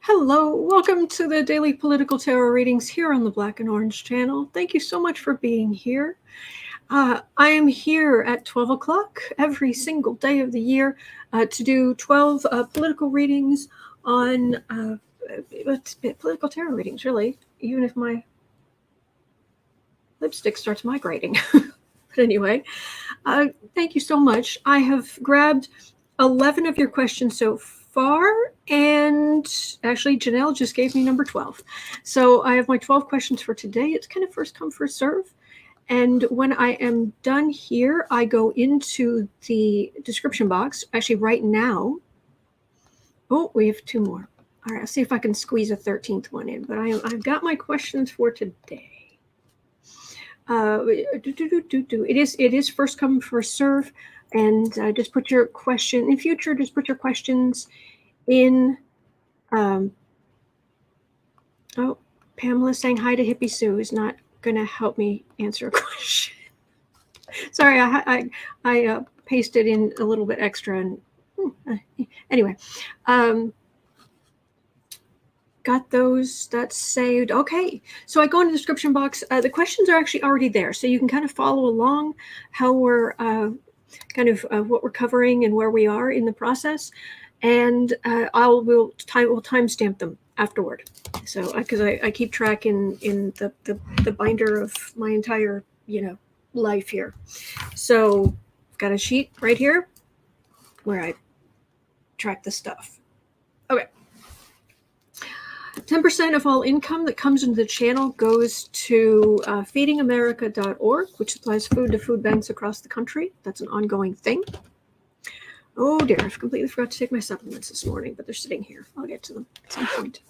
Hello, welcome to the Daily Political Tarot Readings here on the Black and Orange channel. Thank you so much for being here. I am here at 12 o'clock every single day of the year to do 12 political readings on political tarot readings, really, even if my lipstick starts migrating. But anyway, thank you so much. I have grabbed 11 of your questions so far, and actually Janelle just gave me number 12. So I have my 12 questions for today. It's kind of first come, first serve. And when I am done here, I go into the description box. Actually, right now, oh, we have two more. All right, I'll see if I can squeeze a 13th one in. But I've got my questions for today. It is first come, first serve. And just put your question in future. Just put your questions in. Oh, Pamela saying hi to Hippie Sue is not going to help me answer a question. Sorry, I pasted in a little bit extra. And anyway, got those. That's saved. Okay, so I go in the description box. The questions are actually already there, so you can kind of follow along how we're what we're covering and where we are in the process, and we'll timestamp them afterward. So because I keep track in the binder of my entire life here. So I've got a sheet right here where I track the stuff. Okay. 10% of all income that comes into the channel goes to feedingamerica.org, which supplies food to food banks across the country. That's an ongoing thing. Oh dear, I've completely forgot to take my supplements this morning, but they're sitting here. I'll get to them at some point.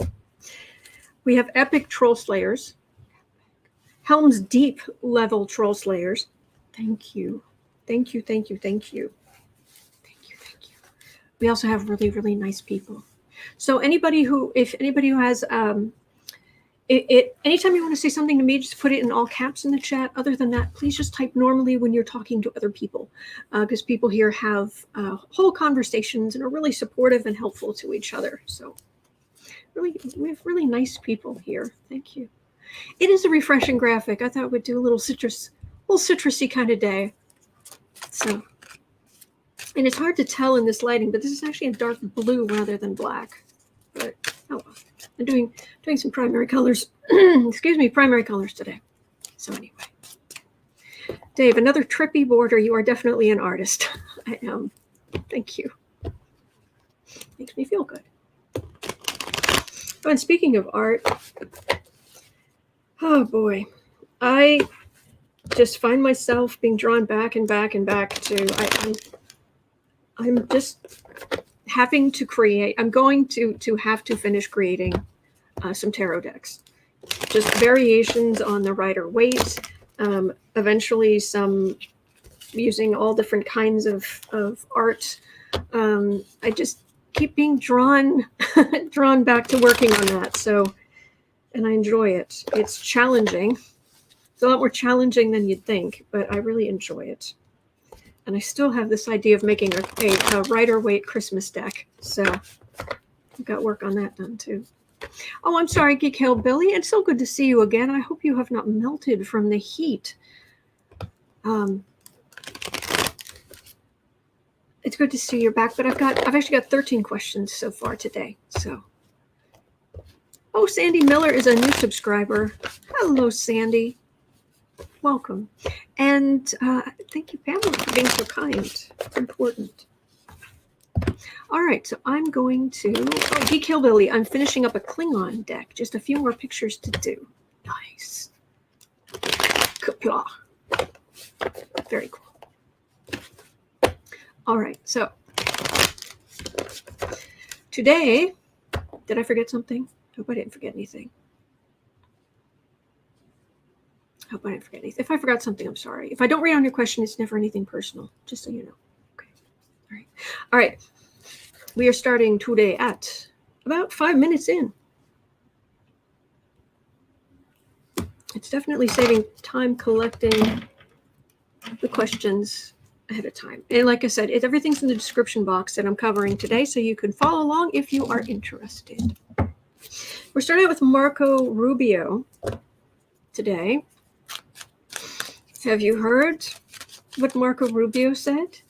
We have epic troll slayers. Helm's Deep level troll slayers. Thank you. Thank you, thank you, thank you. Thank you, thank you. We also have really, really nice people. So if anybody who has, anytime you want to say something to me, just put it in all caps in the chat. Other than that, please just type normally when you're talking to other people, because people here have whole conversations and are really supportive and helpful to each other. So really, we have really nice people here. Thank you. It is a refreshing graphic. I thought we'd do a little citrusy kind of day. So. And it's hard to tell in this lighting, but this is actually a dark blue rather than black. But oh well. I'm doing some primary colors. Excuse me, primary colors today. So anyway. Dave, another trippy border. You are definitely an artist. I am. Thank you. Makes me feel good. Oh, and speaking of art, oh boy. I just find myself being drawn back and back and back to I'm just having to create. I'm going to have to finish creating some tarot decks. Just variations on the Rider-Waite. Eventually, some using all different kinds of art. I just keep being drawn back to working on that. So, and I enjoy it. It's challenging. It's a lot more challenging than you'd think, but I really enjoy it. And I still have this idea of making a Rider-Waite Christmas deck. So I've got work on that done too. Oh, I'm sorry, Geek Hillbilly. It's so good to see you again. I hope you have not melted from the heat. It's good to see you're back, but I've actually got 13 questions so far today. So, oh, Sandy Miller is a new subscriber. Hello, Sandy. Welcome. And thank you, Pamela, for being so kind. Important. All right, so I'm going to... Oh, Geek Hillbilly, I'm finishing up a Klingon deck. Just a few more pictures to do. Nice. Kapla. Very cool. All right, so... Today... Did I forget something? Hope I didn't forget anything. Hope I didn't forget anything. If I forgot something, I'm sorry. If I don't read on your question, it's never anything personal, just so you know. Okay. All right. All right. We are starting today at about 5 minutes in. It's definitely saving time collecting the questions ahead of time. And like I said, everything's in the description box that I'm covering today, so you can follow along if you are interested. We're starting out with Marco Rubio today. Have you heard what Marco Rubio said?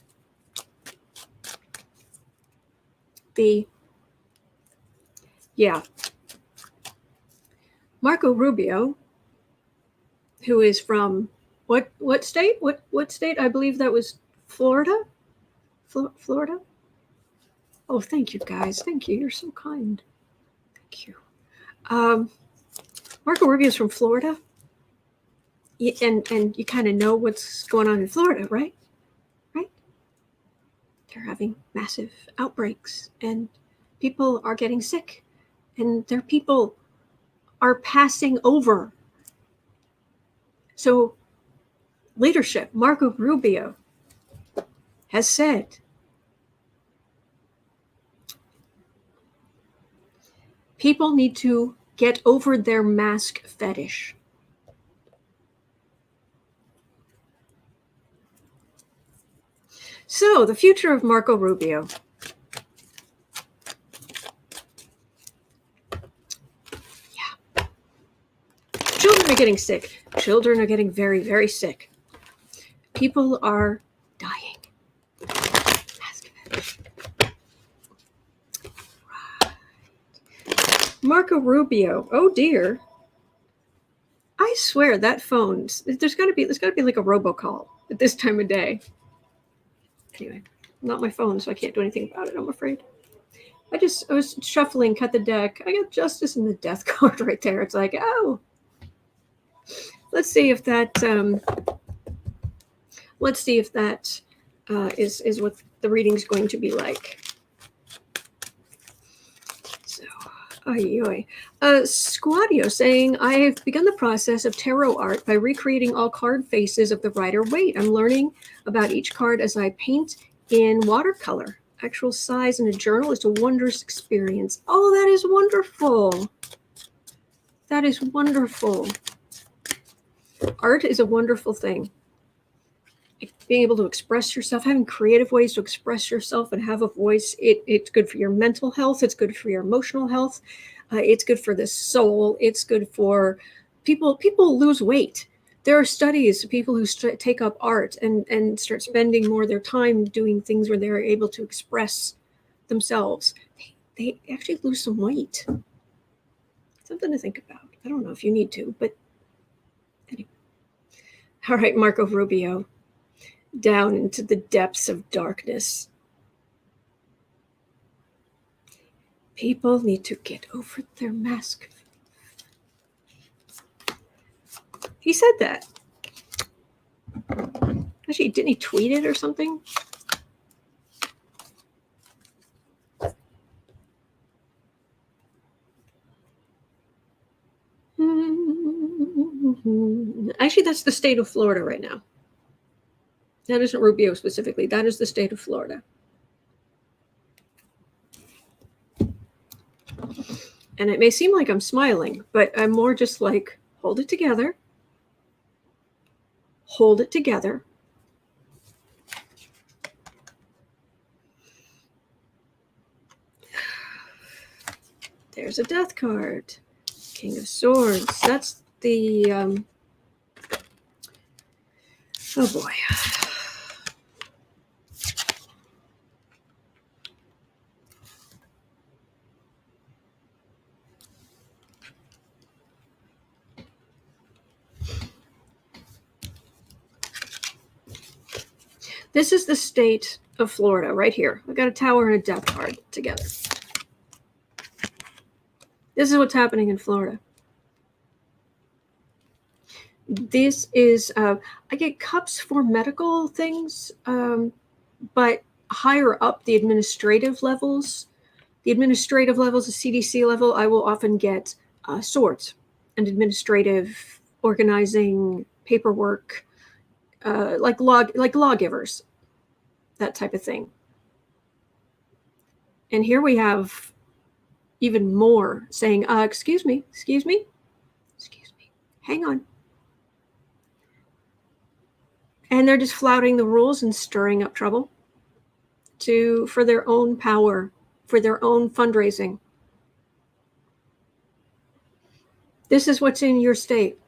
Marco Rubio, who is from what state? What state? I believe that was Florida. Florida. Oh, thank you, guys. Thank you. You're so kind. Thank you. Marco Rubio is from Florida, and you kind of know what's going on in Florida, right? Right? They're having massive outbreaks, and people are getting sick, and their people are passing over. So, leadership, Marco Rubio has said, people need to get over their mask fetish. So, the future of Marco Rubio. Yeah. Children are getting sick. Children are getting very, very sick. People are dying. Mask fetish. Right. Marco Rubio. Oh dear. I swear that phone. There's got to be like a robocall at this time of day. Anyway, not my phone, so I can't do anything about it, I'm afraid. I was shuffling, cut the deck. I got Justice and the Death card right there. It's like, oh. Let's see if that is what the reading's going to be like. So, Squadio saying, I have begun the process of tarot art by recreating all card faces of the Rider-Waite. I'm learning about each card as I paint in watercolor. Actual size in a journal is a wondrous experience. Oh, that is wonderful. That is wonderful. Art is a wonderful thing. Being able to express yourself, having creative ways to express yourself and have a voice, it's good for your mental health. It's good for your emotional health. It's good for the soul. It's good for people. People lose weight. There are studies of people who take up art and start spending more of their time doing things where they're able to express themselves. They actually lose some weight. Something to think about. I don't know if you need to, but anyway. All right, Marco Rubio, down into the depths of darkness. People need to get over their mask. He said that. Actually, didn't he tweet it or something? Actually, that's the state of Florida right now. That isn't Rubio specifically. That is the state of Florida. And it may seem like I'm smiling, but I'm more just like, hold it together. Hold it together. There's a death card. King of Swords. That's the... oh boy. This is the state of Florida right here. I've got a tower and a death card together. This is what's happening in Florida. This is, I get cups for medical things, but higher up the administrative levels, the CDC level, I will often get swords and administrative organizing paperwork, like lawgivers, that type of thing. And here we have even more saying, excuse me, hang on. And they're just flouting the rules and stirring up trouble for their own power, for their own fundraising. This is what's in your state.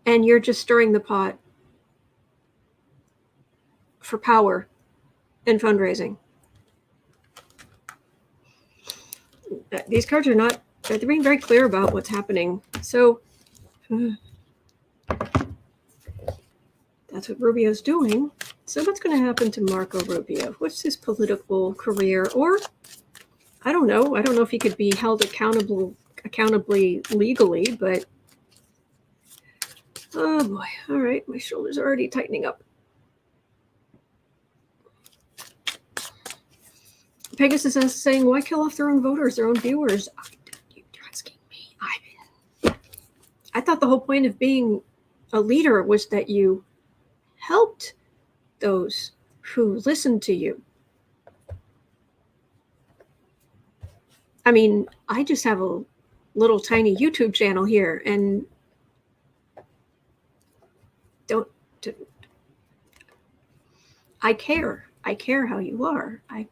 And you're just stirring the pot for power and fundraising. These cards are not, they're being very clear about what's happening. So that's what Rubio's doing. So what's going to happen to Marco Rubio? What's his political career? Or, I don't know. I don't know if he could be held accountably legally, but oh boy. All right. My shoulders are already tightening up. Pegasus is saying, why kill off their own voters, their own viewers? You're asking me. I thought the whole point of being a leader was that you helped those who listened to you. I mean, I just have a little tiny YouTube channel here, and I care. I care how you are. I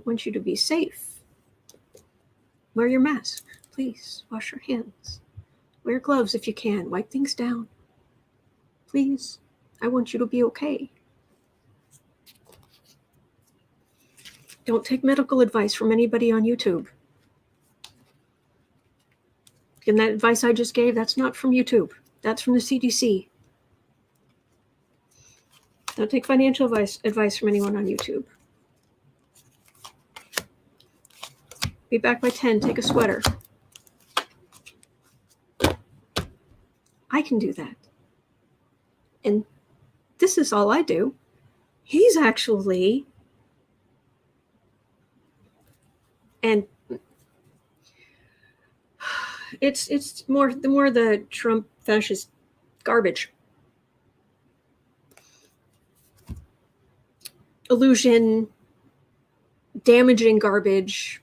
want you to be safe. Wear your mask, please. Wash your hands. Wear gloves if you can. Wipe things down. Please. I want you to be okay. Don't take medical advice from anybody on YouTube. And that advice I just gave, that's not from YouTube. That's from the CDC. Don't take financial advice from anyone on YouTube. Be back by 10. Take a sweater. I can do that. And this is all I do. He's actually, and it's more the Trump fascist garbage. Illusion, damaging garbage,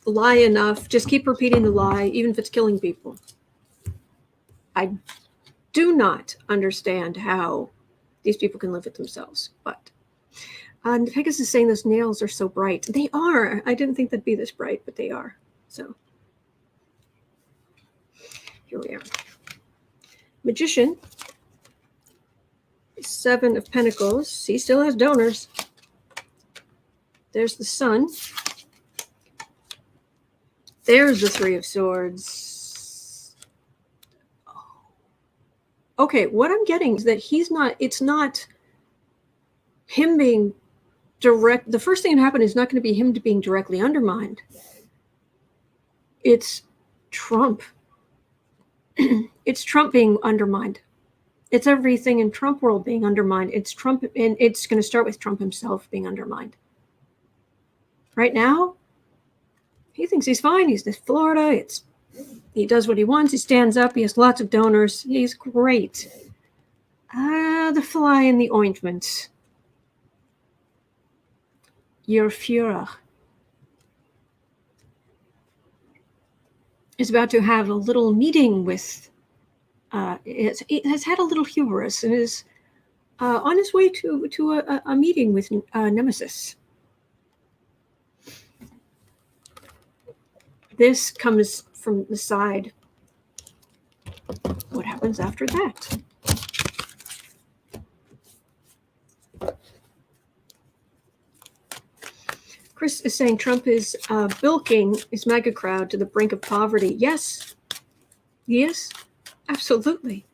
lie enough, just keep repeating the lie, even if it's killing people. I do not understand how these people can live with themselves, but Pegasus is saying those nails are so bright. They are. I didn't think they'd be this bright, but they are. So here we are. Magician, 7 of Pentacles. He still has donors. There's the Sun. There's the 3 of Swords. Okay, what I'm getting is that it's not him being direct. The first thing that happened is not going to be him being directly undermined. It's Trump. It's Trump being undermined. It's everything in Trump world being undermined. It's Trump, and it's going to start with Trump himself being undermined. Right now, he thinks he's fine. He's in Florida. He does what he wants. He stands up. He has lots of donors. He's great. The fly in the ointment. Your Führer is about to have a little meeting with, it has had a little hubris and is on his way to a meeting with Nemesis. This comes from the side. What happens after that? Chris is saying Trump is bilking his MAGA crowd to the brink of poverty. Yes, he is. Absolutely.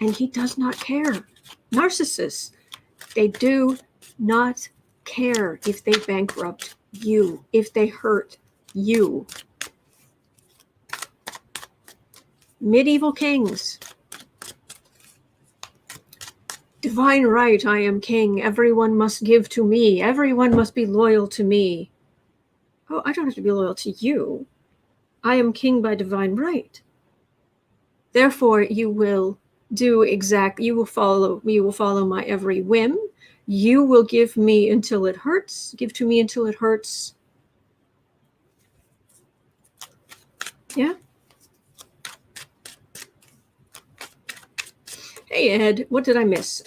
And he does not care. Narcissists, they do not care if they bankrupt you, if they hurt you. Medieval kings. Divine right, I am king. Everyone must give to me. Everyone must be loyal to me. Oh, I don't have to be loyal to you. I am king by divine right. Therefore, you will you will follow my every whim. You will give me until it hurts. Give to me until it hurts. Yeah. Hey, Ed, what did I miss?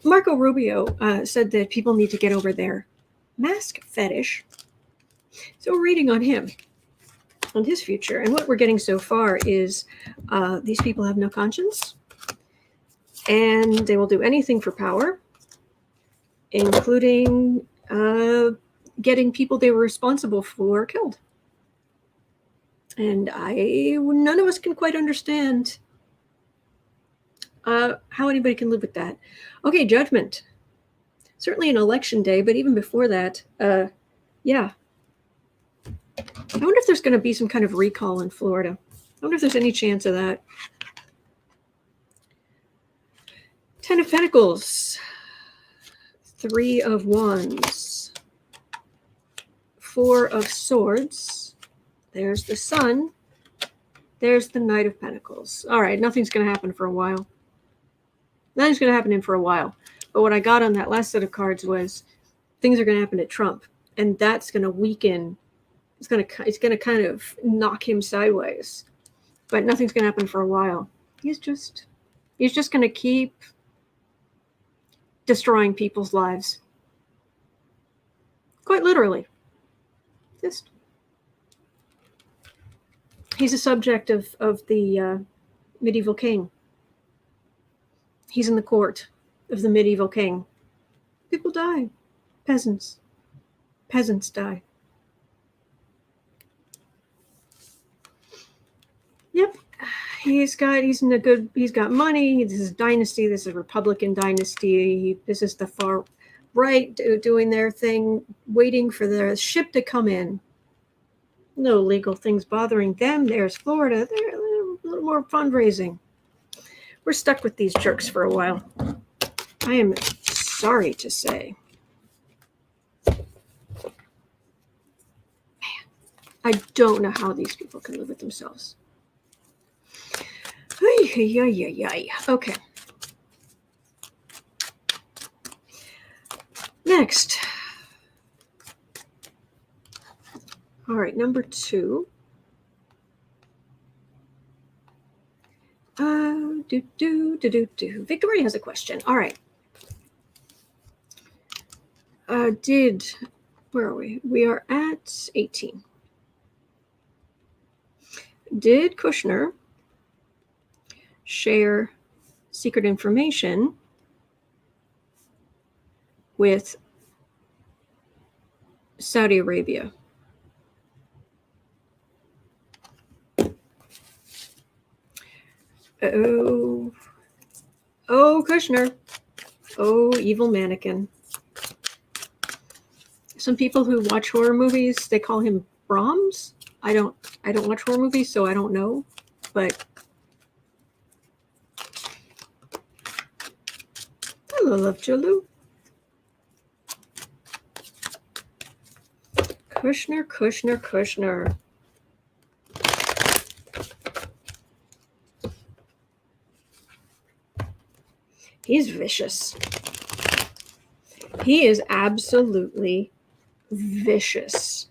Marco Rubio said that people need to get over their mask fetish. So we're reading on him. on his future. And what we're getting so far is these people have no conscience, and they will do anything for power, including getting people they were responsible for killed. And none of us can quite understand how anybody can live with that. Okay, judgment. Certainly an election day, but even before that, yeah. I wonder if there's going to be some kind of recall in Florida. I wonder if there's any chance of that. 10 of Pentacles. 3 of Wands. 4 of Swords. There's the Sun. There's the Knight of Pentacles. All right, nothing's going to happen for a while. Nothing's going to happen for a while. But what I got on that last set of cards was things are going to happen to Trump, and that's going to weaken. It's going to kind of knock him sideways. But nothing's going to happen for a while. He's just going to keep destroying people's lives. Quite literally. He's a subject of the medieval king. He's in the court of the medieval king. People die. Peasants die. Yep. He's got money. This is dynasty. This is a Republican dynasty. This is the far right doing their thing, waiting for the ship to come in. No legal things bothering them. There's Florida. They're a little more fundraising. We're stuck with these jerks for a while. I am sorry to say. Man, I don't know how these people can live with themselves. Okay. Next. All right, number 2. Victoria has a question. All right. Where are we? We are at 18. Did Kushner share secret information with Saudi Arabia? Oh, Kushner. Oh, evil mannequin. Some people who watch horror movies, they call him Brahms. I don't watch horror movies, so I don't know. But hello, love Jalu. Kushner. He's vicious. He is absolutely vicious.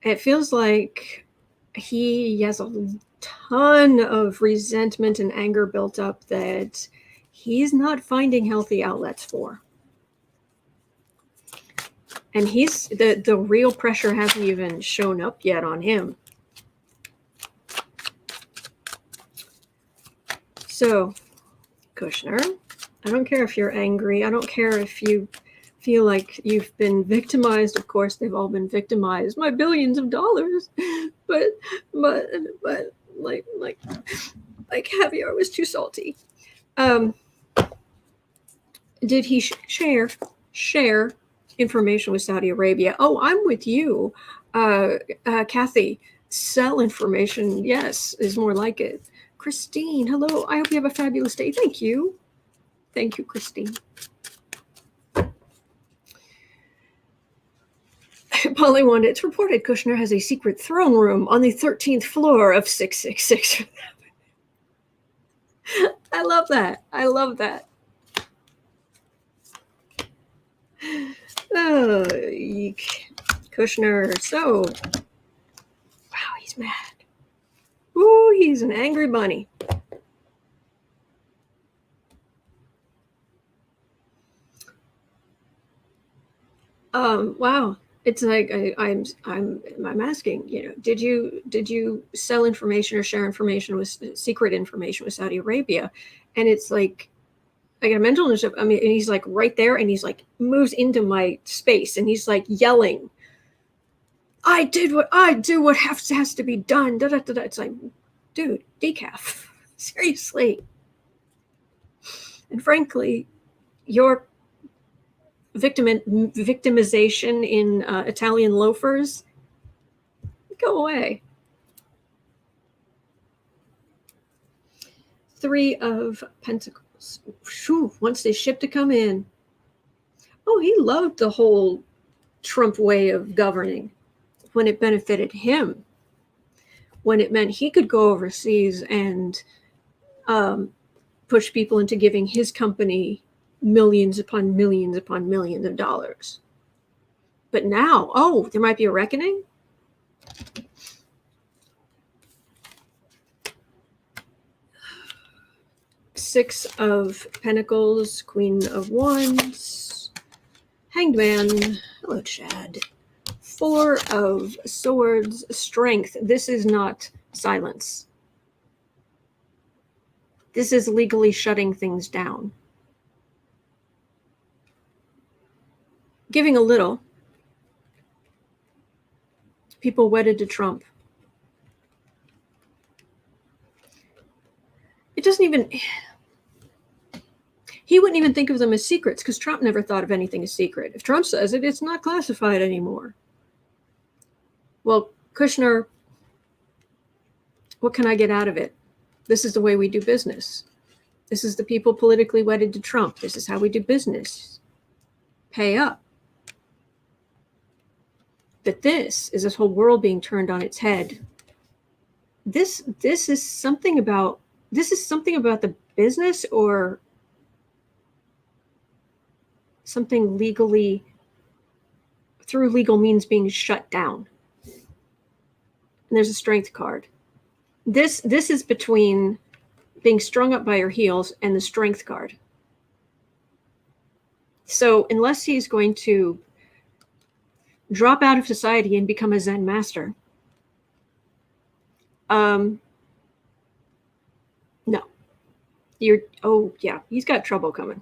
It feels like he has a ton of resentment and anger built up that he's not finding healthy outlets for. And the real pressure hasn't even shown up yet on him. So, Kushner, I don't care if you're angry. I don't care if you feel like you've been victimized. Of course, they've all been victimized by billions of dollars. But like caviar was too salty. Did he share information with Saudi Arabia? Oh, I'm with you, Kathy. Sell information, yes, is more like it. Christine, hello. I hope you have a fabulous day. Thank you, Christine. Polly Wanda, it's reported Kushner has a secret throne room on the 13th floor of 666. I love that. Oh, eek. Kushner. So, wow, he's mad. Ooh, he's an angry bunny. Wow. It's like I'm asking, did you sell information or share information with secret information with Saudi Arabia? And it's like I got a mental illness. I mean, and he's like right there, and he's like moves into my space, and he's like yelling, "I did what I do. What has to be done." Da, da, da, da. It's like, dude, decaf, seriously. And frankly, your victimization in Italian loafers, go away. 3 of Pentacles. Whew, wants his ship to come in. Oh, he loved the whole Trump way of governing when it benefited him, when it meant he could go overseas and push people into giving his company millions upon millions upon millions of dollars. But now, there might be a reckoning. Six of Pentacles, Queen of Wands, Hanged Man. Hello, Chad. 4 of Swords, Strength. This is not silence. This is legally shutting things down. Giving a little. People wedded to Trump. It doesn't even... He wouldn't even think of them as secrets because Trump never thought of anything as secret. If Trump says it, it's not classified anymore. Well, Kushner, what can I get out of it? This is the way we do business. This is the people politically wedded to Trump. This is how we do business. Pay up. But this is this whole world being turned on its head. This is something about the business or something legally through legal means being shut down. And there's a strength card. This is between being strung up by your heels and the strength card. So unless he's going to drop out of society and become a Zen master, no. He's got trouble coming.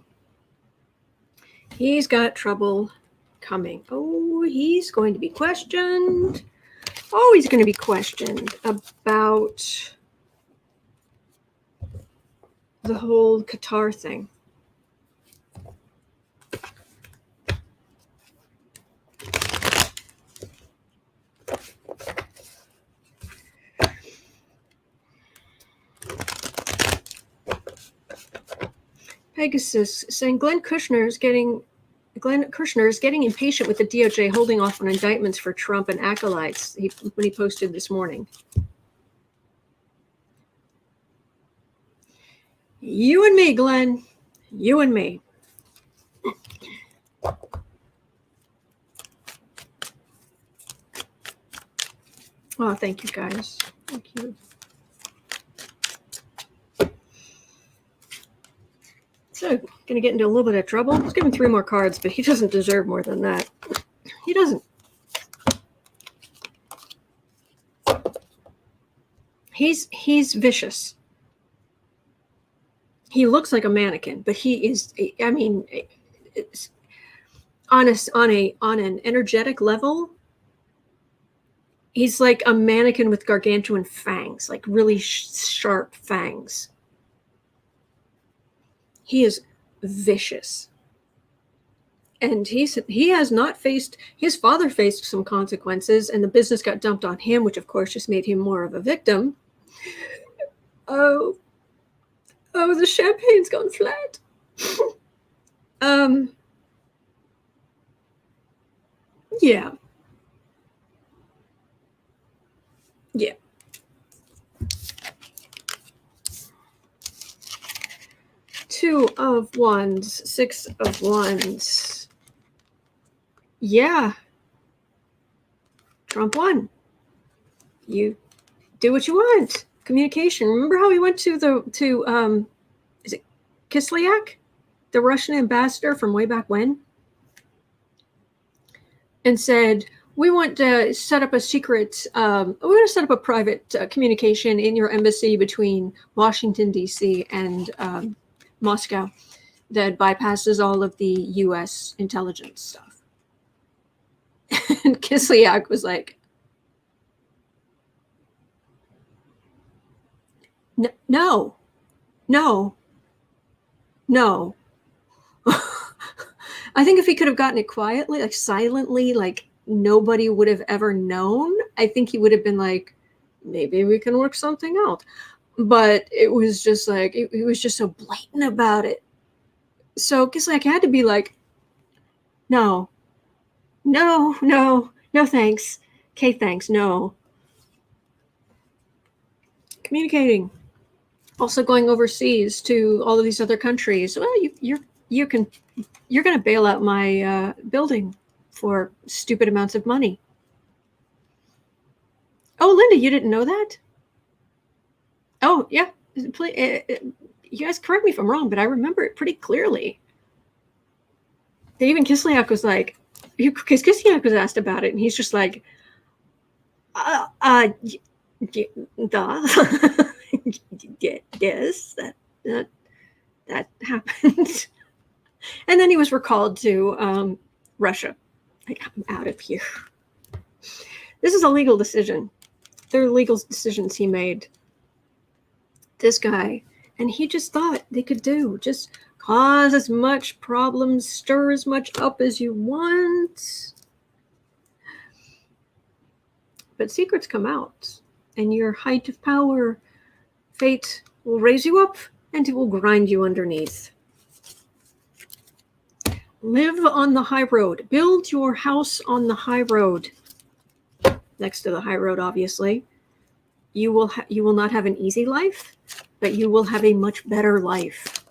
He's got trouble coming. Oh, he's going to be questioned. Oh, he's going to be questioned about the whole Qatar thing. Pegasus saying Glenn Kushner is getting impatient with the DOJ holding off on indictments for Trump and acolytes when he posted this morning. You and me, Glenn. You and me. Oh, thank you, guys. Thank you. So, going to get into a little bit of trouble. Let's give him 3 more cards, but he doesn't deserve more than that. He doesn't. He's vicious. He looks like a mannequin, but he is. I mean, it's on an energetic level, he's like a mannequin with gargantuan fangs, like really sharp fangs. He is vicious. And he has not faced, his father faced some consequences, and the business got dumped on him, which of course just made him more of a victim. Oh, the champagne's gone flat. Yeah. Yeah. Two of Wands, 6 of Wands. Yeah. Trump won. You do what you want. Communication. Remember how he went to is it Kislyak, the Russian ambassador from way back when? and said, we want to set up a secret, we want to set up a private communication in your embassy between Washington, D.C. and Moscow that bypasses all of the U.S. intelligence stuff. And Kislyak was like, no. I think if he could have gotten it quietly, like silently, like nobody would have ever known, I think he would have been like, maybe we can work something out. But it was just like, it was just so blatant about it. So Kislyak had to be like, no, thanks. Okay, thanks, no. Communicating. Also going overseas to all of these other countries. Well, you're going to bail out my building for stupid amounts of money. Oh, Linda, you didn't know that? Oh, yeah. Please, you guys correct me if I'm wrong, but I remember it pretty clearly. Even Kislyak was like, because Kislyak was asked about it, and he's just like, duh. Yes, that happened. And then he was recalled to Russia. Like, I'm out of here. This is a legal decision. They're legal decisions he made. This guy. And he just thought they could do. Just cause as much problems, stir as much up as you want. But secrets come out. And your height of power, fate will raise you up and it will grind you underneath. Live on the high road. Build your house on the high road. Next to the high road, obviously. You will not have an easy life, but you will have a much better life.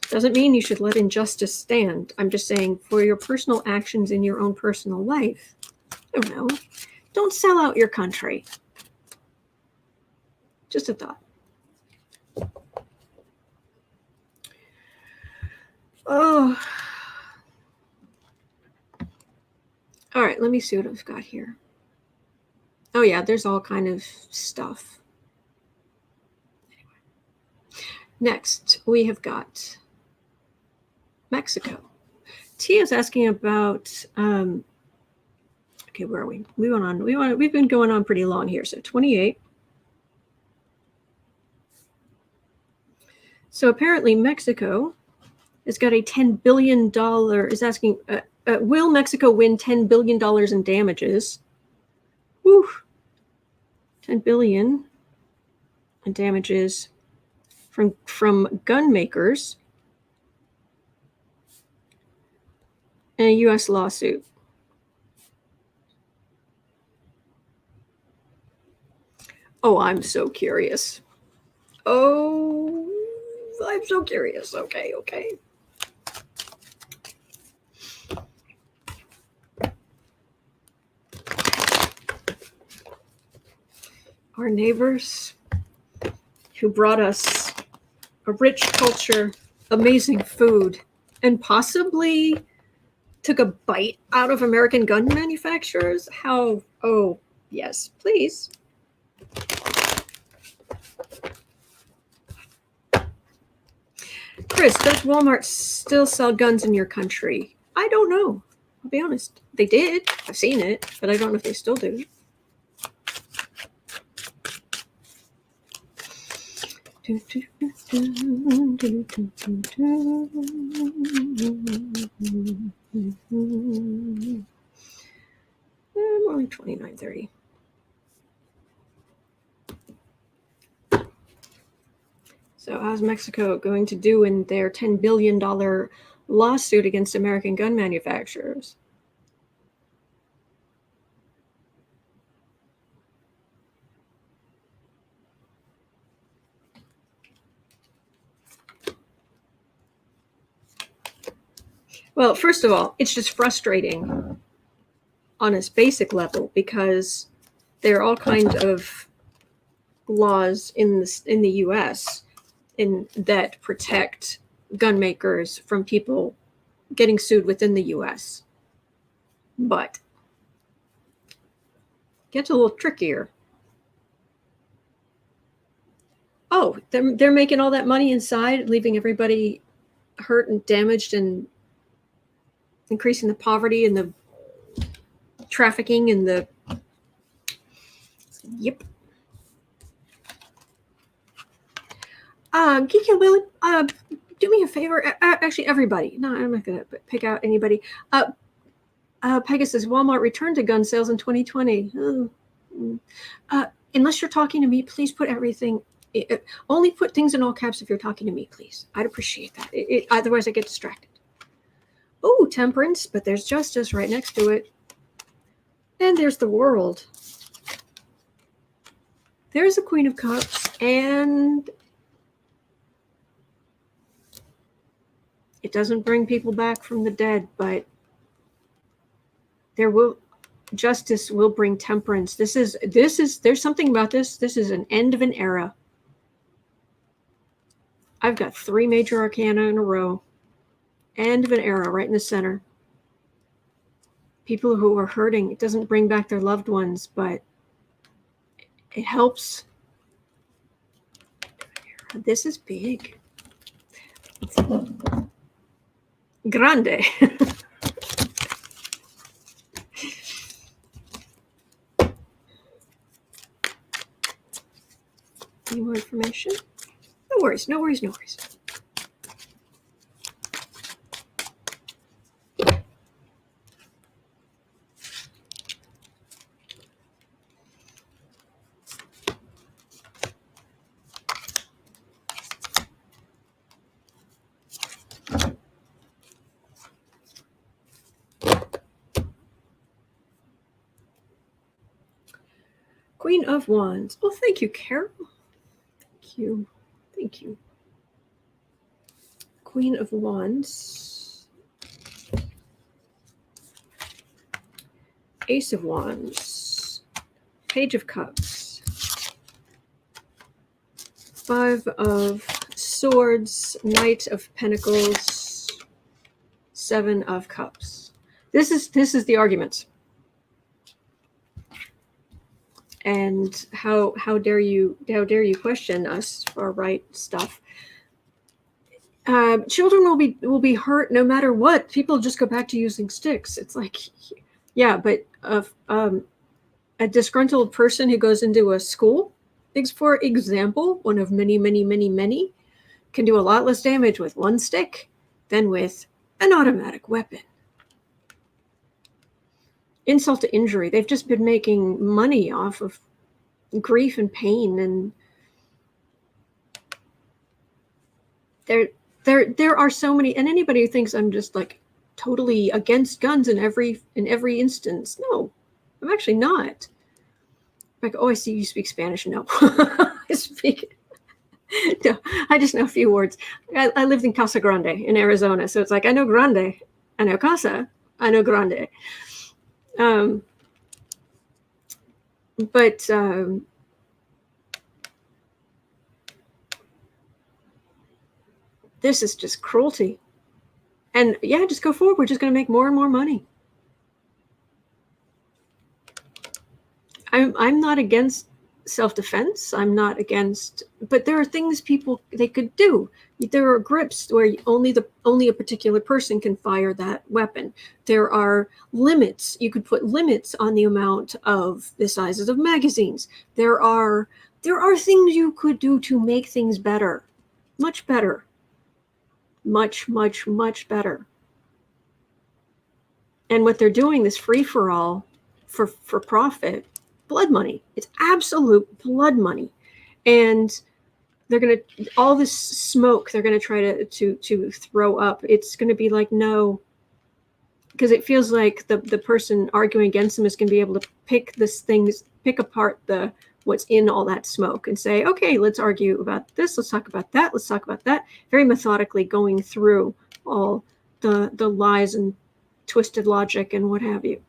Doesn't mean you should let injustice stand. I'm just saying for your personal actions in your own personal life, I don't know, don't sell out your country. Just a thought. Oh. All right, let me see what I've got here. Oh, yeah, there's all kind of stuff. Anyway. Next, we have got Mexico. Tia's asking about, okay, where are we? We've been going on pretty long here. So 28. So apparently Mexico has got a $10 billion, is asking, will Mexico win $10 billion in damages? Whew. $10 billion in damages from gun makers in a U.S. lawsuit. Oh, I'm so curious. Oh, I'm so curious. Okay. Our neighbors who brought us a rich culture, amazing food, and possibly took a bite out of American gun manufacturers. How? Oh, yes, please. Chris, does Walmart still sell guns in your country? I don't know. I'll be honest. They did. I've seen it, but I don't know if they still do. More like 29:30. So how's Mexico going to do in their $10 billion lawsuit against American gun manufacturers? Well, first of all, it's just frustrating on a basic level because there are all kinds of laws in the U.S. that protect gun makers from people getting sued within the U.S. But it gets a little trickier. Oh, they're making all that money inside, leaving everybody hurt and damaged and increasing the poverty and the trafficking and the... Yep. Geeky Lily, do me a favor. Actually, everybody. No, I'm not going to pick out anybody. Pegasus, Walmart returned to gun sales in 2020. Unless you're talking to me, please put everything... only put things in all caps if you're talking to me, please. I'd appreciate that. Otherwise, I get distracted. Oh, temperance, but there's justice right next to it. And there's the world. There's the Queen of Cups, and it doesn't bring people back from the dead, but justice will bring temperance. There's something about this. This is an end of an era. I've got 3 major arcana in a row. End of an era right in the center. People who are hurting. It doesn't bring back their loved ones, but it helps. This is big. Grande. Any more information? No worries, no worries, no worries. Queen of Wands. Well, thank you, Carol. Thank you. Thank you. Queen of Wands. Ace of Wands. Page of Cups. 5 of Swords. Knight of Pentacles. 7 of Cups. This is the argument. And how dare you question us for right stuff? Children will be hurt no matter what. People just go back to using sticks. It's like, yeah, but a disgruntled person who goes into a school, for example, one of many, can do a lot less damage with 1 stick than with an automatic weapon. Insult to injury. They've just been making money off of grief and pain, and there are so many. And anybody who thinks I'm just like totally against guns in every instance, no, I'm actually not. Like, oh, I see you speak Spanish. No, I speak. No, I just know a few words. I lived in Casa Grande in Arizona, so it's like I know grande, I know casa, I know grande. But this is just cruelty. And yeah, just go forward. We're just going to make more and more money. I'm not against self-defense. I'm not against, but there are things they could do. There are grips where only a particular person can fire that weapon. There are limits. You could put limits on the amount of the sizes of magazines. There are things you could do to make things better, much better, much better. And what they're doing, this free-for-all for profit, blood money. It's absolute blood money. And they're going to, all this smoke they're going to try to throw up. It's going to be like, no, because it feels like the person arguing against them is going to be able to pick apart what's in all that smoke and say, okay, let's argue about this. Let's talk about that. Let's talk about that. Very methodically going through all the lies and twisted logic and what have you.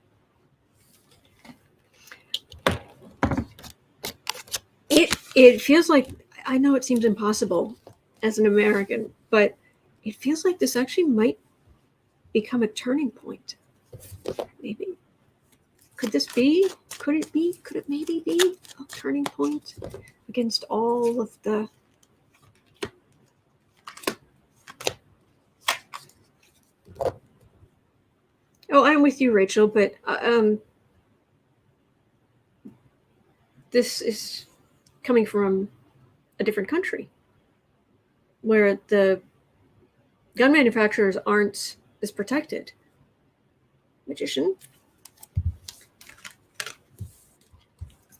It feels like, I know it seems impossible as an American, but it feels like this actually might become a turning point. Maybe. Could this be? Could it be? Could it maybe be a turning point against all of the Oh, I'm with you, Rachel, but this is coming from a different country where the gun manufacturers aren't as protected. Magician.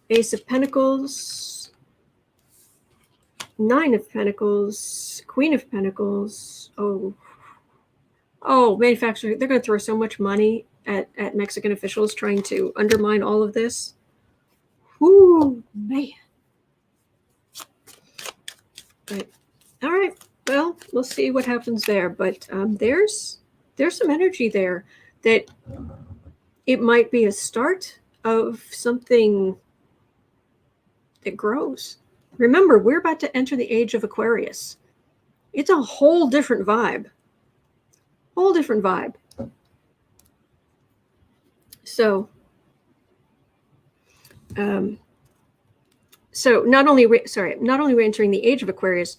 Ace of Pentacles. Nine of Pentacles. Queen of Pentacles. Oh, manufacturers, they're going to throw so much money at Mexican officials trying to undermine all of this. Whoo, man. But, all right. Well, we'll see what happens there. But there's some energy there that it might be a start of something that grows. Remember, we're about to enter the age of Aquarius. It's a whole different vibe. Whole different vibe. So not only we're entering the age of Aquarius,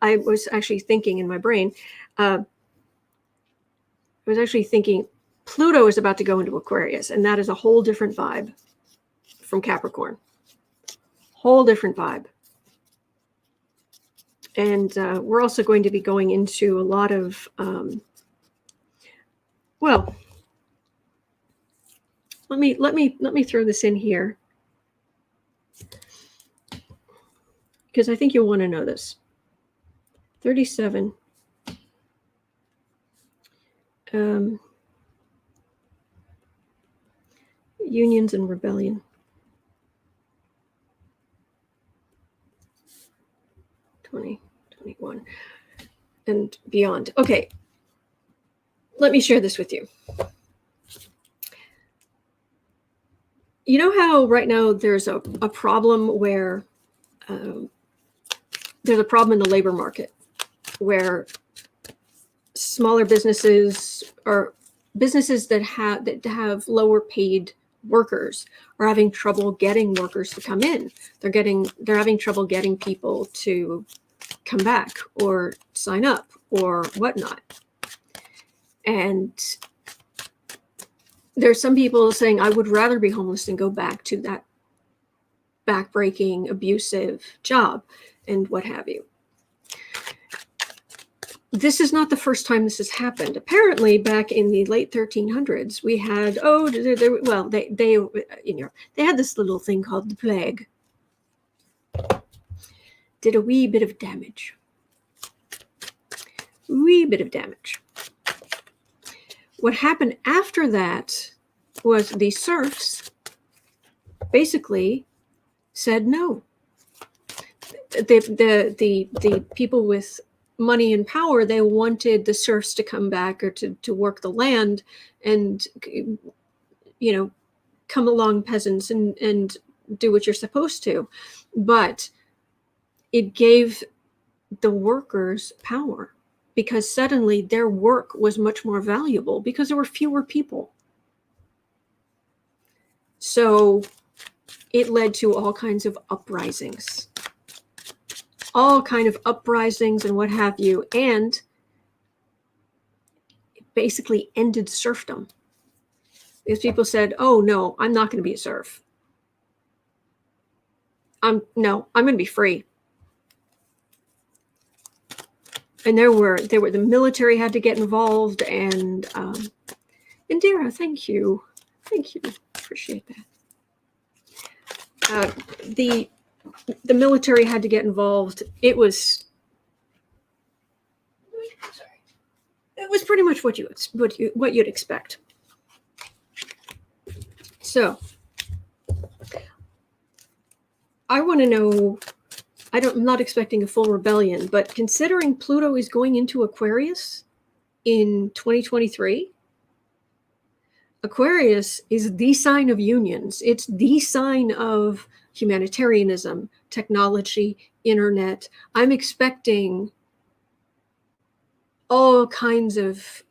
I was actually thinking in my brain, Pluto is about to go into Aquarius, and that is a whole different vibe from Capricorn. Whole different vibe. And we're also going to be going into a lot of, well, let me throw this in here, because I think you'll want to know this. 37. Unions and rebellion. 2021 and beyond. Okay, let me share this with you. You know how right now there's a problem where there's a problem in the labor market where smaller businesses or businesses that have lower paid workers are having trouble getting workers to come in. They're having trouble getting people to come back or sign up or whatnot. And there's some people saying, I would rather be homeless than go back to that backbreaking, abusive job and what have you. This is not the first time this has happened. Apparently, back in the late 1300s, we had they had this little thing called the plague. Did a wee bit of damage. What happened after that was the serfs basically said no. The people with money and power, they wanted the serfs to come back or to work the land and, come along, peasants, and do what you're supposed to. But it gave the workers power because suddenly their work was much more valuable because there were fewer people. So it led to all kinds of uprisings. And what have you, and it basically ended serfdom. Because people said, oh no, I'm not going to be a serf. I'm going to be free. And the military had to get involved, and Indira, thank you, appreciate that. The military had to get involved. It was pretty much what you'd expect. So I want to know, I'm not expecting a full rebellion, but considering Pluto is going into Aquarius in 2023, Aquarius is the sign of unions. It's the sign of humanitarianism, technology, internet. I'm expecting all kinds of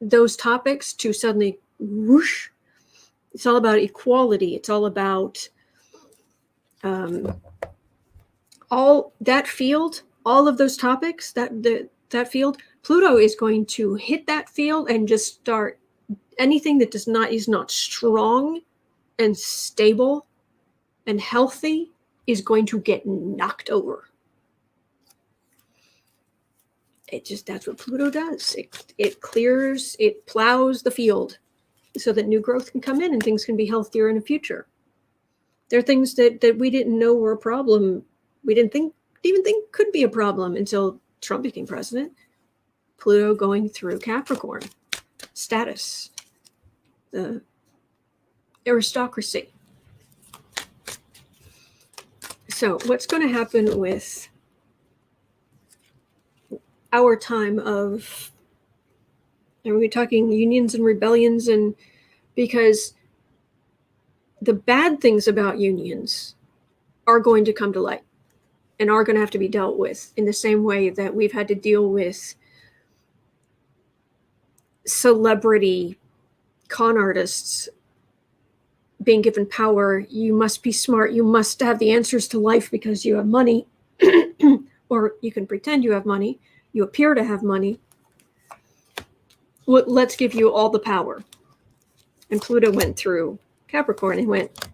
those topics to suddenly whoosh. It's all about equality. It's all about all that field, all of those topics, that field. Pluto is going to hit that field and just start anything that is not strong and stable and healthy is going to get knocked over. That's what Pluto does. It clears, it plows the field so that new growth can come in and things can be healthier in the future. There are things that we didn't know were a problem. We didn't even think could be a problem until Trump became president. Pluto going through Capricorn, status, the aristocracy. So what's going to happen with our time of, are we talking unions and rebellions? And because the bad things about unions are going to come to light and are going to have to be dealt with in the same way that we've had to deal with celebrity con artists being given power. You must be smart. You must have the answers to life because you have money, or you can pretend you have money. You appear to have money. Well, let's give you all the power. And Pluto went through Capricorn and went,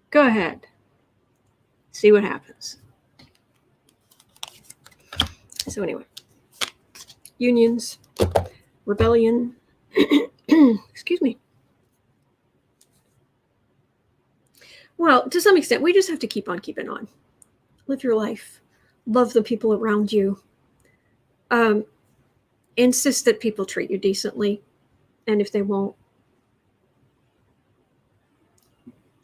go ahead. See what happens. So anyway, unions, rebellion, excuse me. Well, to some extent, we just have to keep on keeping on. Live your life. Love the people around you. Insist that people treat you decently. And if they won't,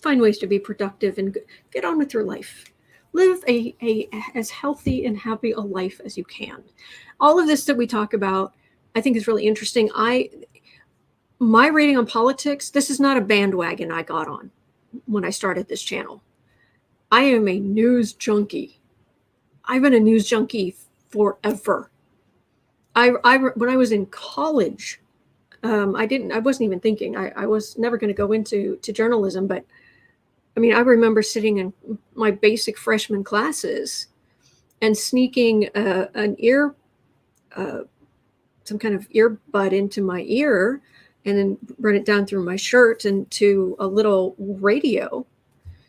find ways to be productive and get on with your life. Live a as healthy and happy a life as you can. All of this that we talk about, I think is really interesting. My rating on politics, this is not a bandwagon I got on when I started this channel. I am a news junkie. I've been a news junkie forever. When I was in college, I wasn't even thinking. I was never going to go into journalism, but I mean, I remember sitting in my basic freshman classes and sneaking some kind of earbud into my ear and then run it down through my shirt and to a little radio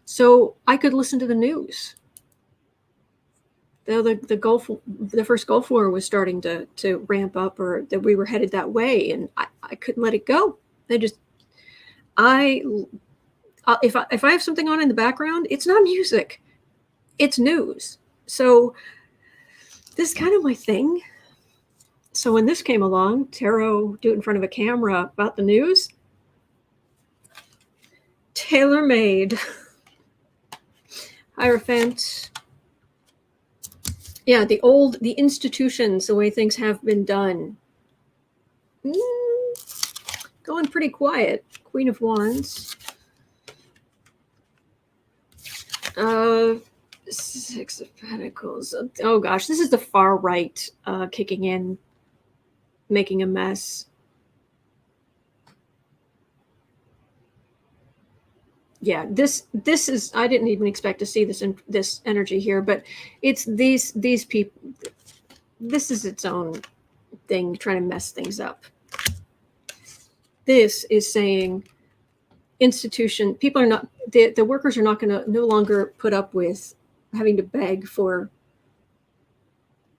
so I could listen to the news. The first Gulf War was starting to ramp up, or that we were headed that way, and I couldn't let it go. If I have something on in the background, it's not music, it's news. So this is kind of my thing. So when this came along, tarot, do it in front of a camera about the news, tailor-made. Hierophant. Yeah, the institutions, the way things have been done. Going pretty quiet. Queen of Wands. Six of Pentacles. Oh gosh, this is the far right kicking in, making a mess. Yeah, this is, I didn't even expect to see this energy here, but it's these people. This is its own thing, trying to mess things up. This is saying institution, people are not, the workers are not going to no longer put up with having to beg for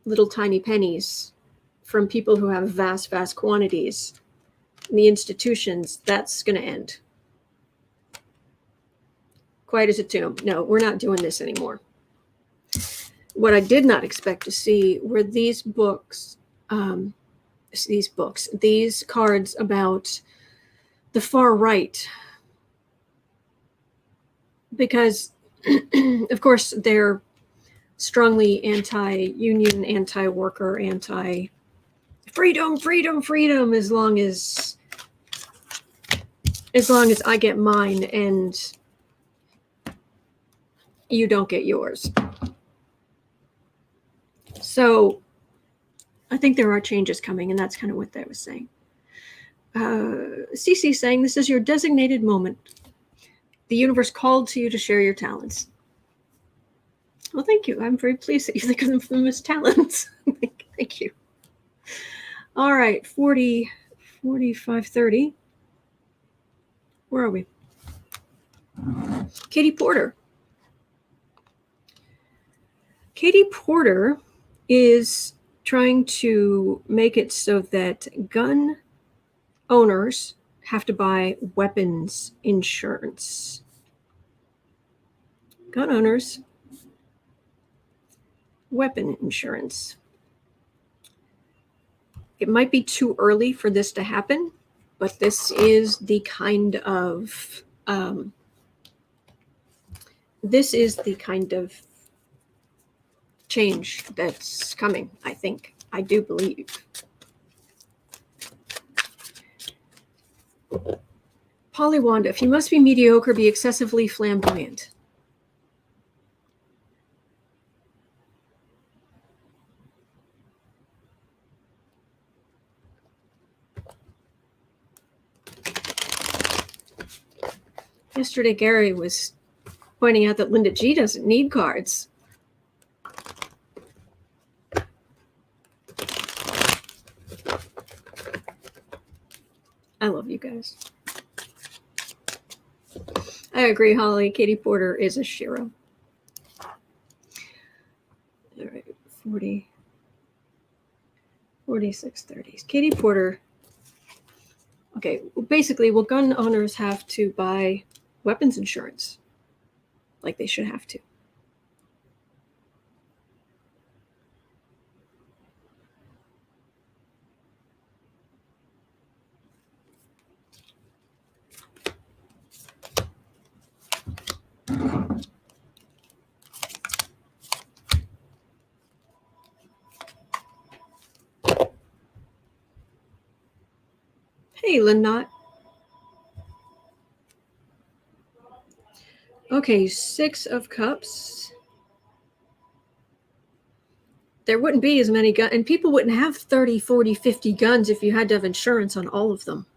little tiny pennies from people who have vast quantities. And the institutions, that's going to end. Quiet as a tomb. No, we're not doing this anymore. What I did not expect to see were these books, these cards about the far right. Because, of course, they're strongly anti-union, anti-worker, anti-freedom, as long as I get mine and you don't get yours. So I think there are changes coming, and that's kind of what that was saying. Cece saying, this is your designated moment. The universe called to you to share your talents. Well, thank you. I'm very pleased that you think of them as talents. Thank you. All right, 40, 45, 30. Where are we? Katie Porter. Katie Porter is trying to make it so that gun owners have to buy weapons insurance. Gun owners, weapon insurance. It might be too early for this to happen, but this is the kind of change that's coming, I think. I do believe. Polly Wanda, if you must be mediocre, be excessively flamboyant. Yesterday, Gary was pointing out that Linda G doesn't need cards. I love you guys. I agree, Holly. Katie Porter is a shiro. All right, 40, 46, 30s. Katie Porter. Okay, basically, will gun owners have to buy weapons insurance? Like they should have to. Hey, Lynott. Okay, 6 of Cups. There wouldn't be as many guns, and people wouldn't have 30, 40, 50 guns if you had to have insurance on all of them.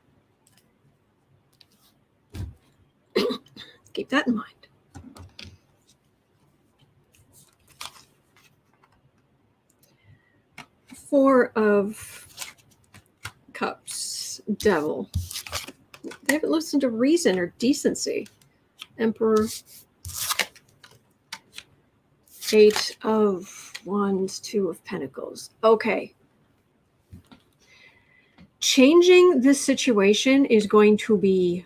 Keep that in mind. 4 of Cups, Devil. They haven't listened to reason or decency. Emperor. 8 of Wands, 2 of Pentacles. Okay. Changing this situation is going to be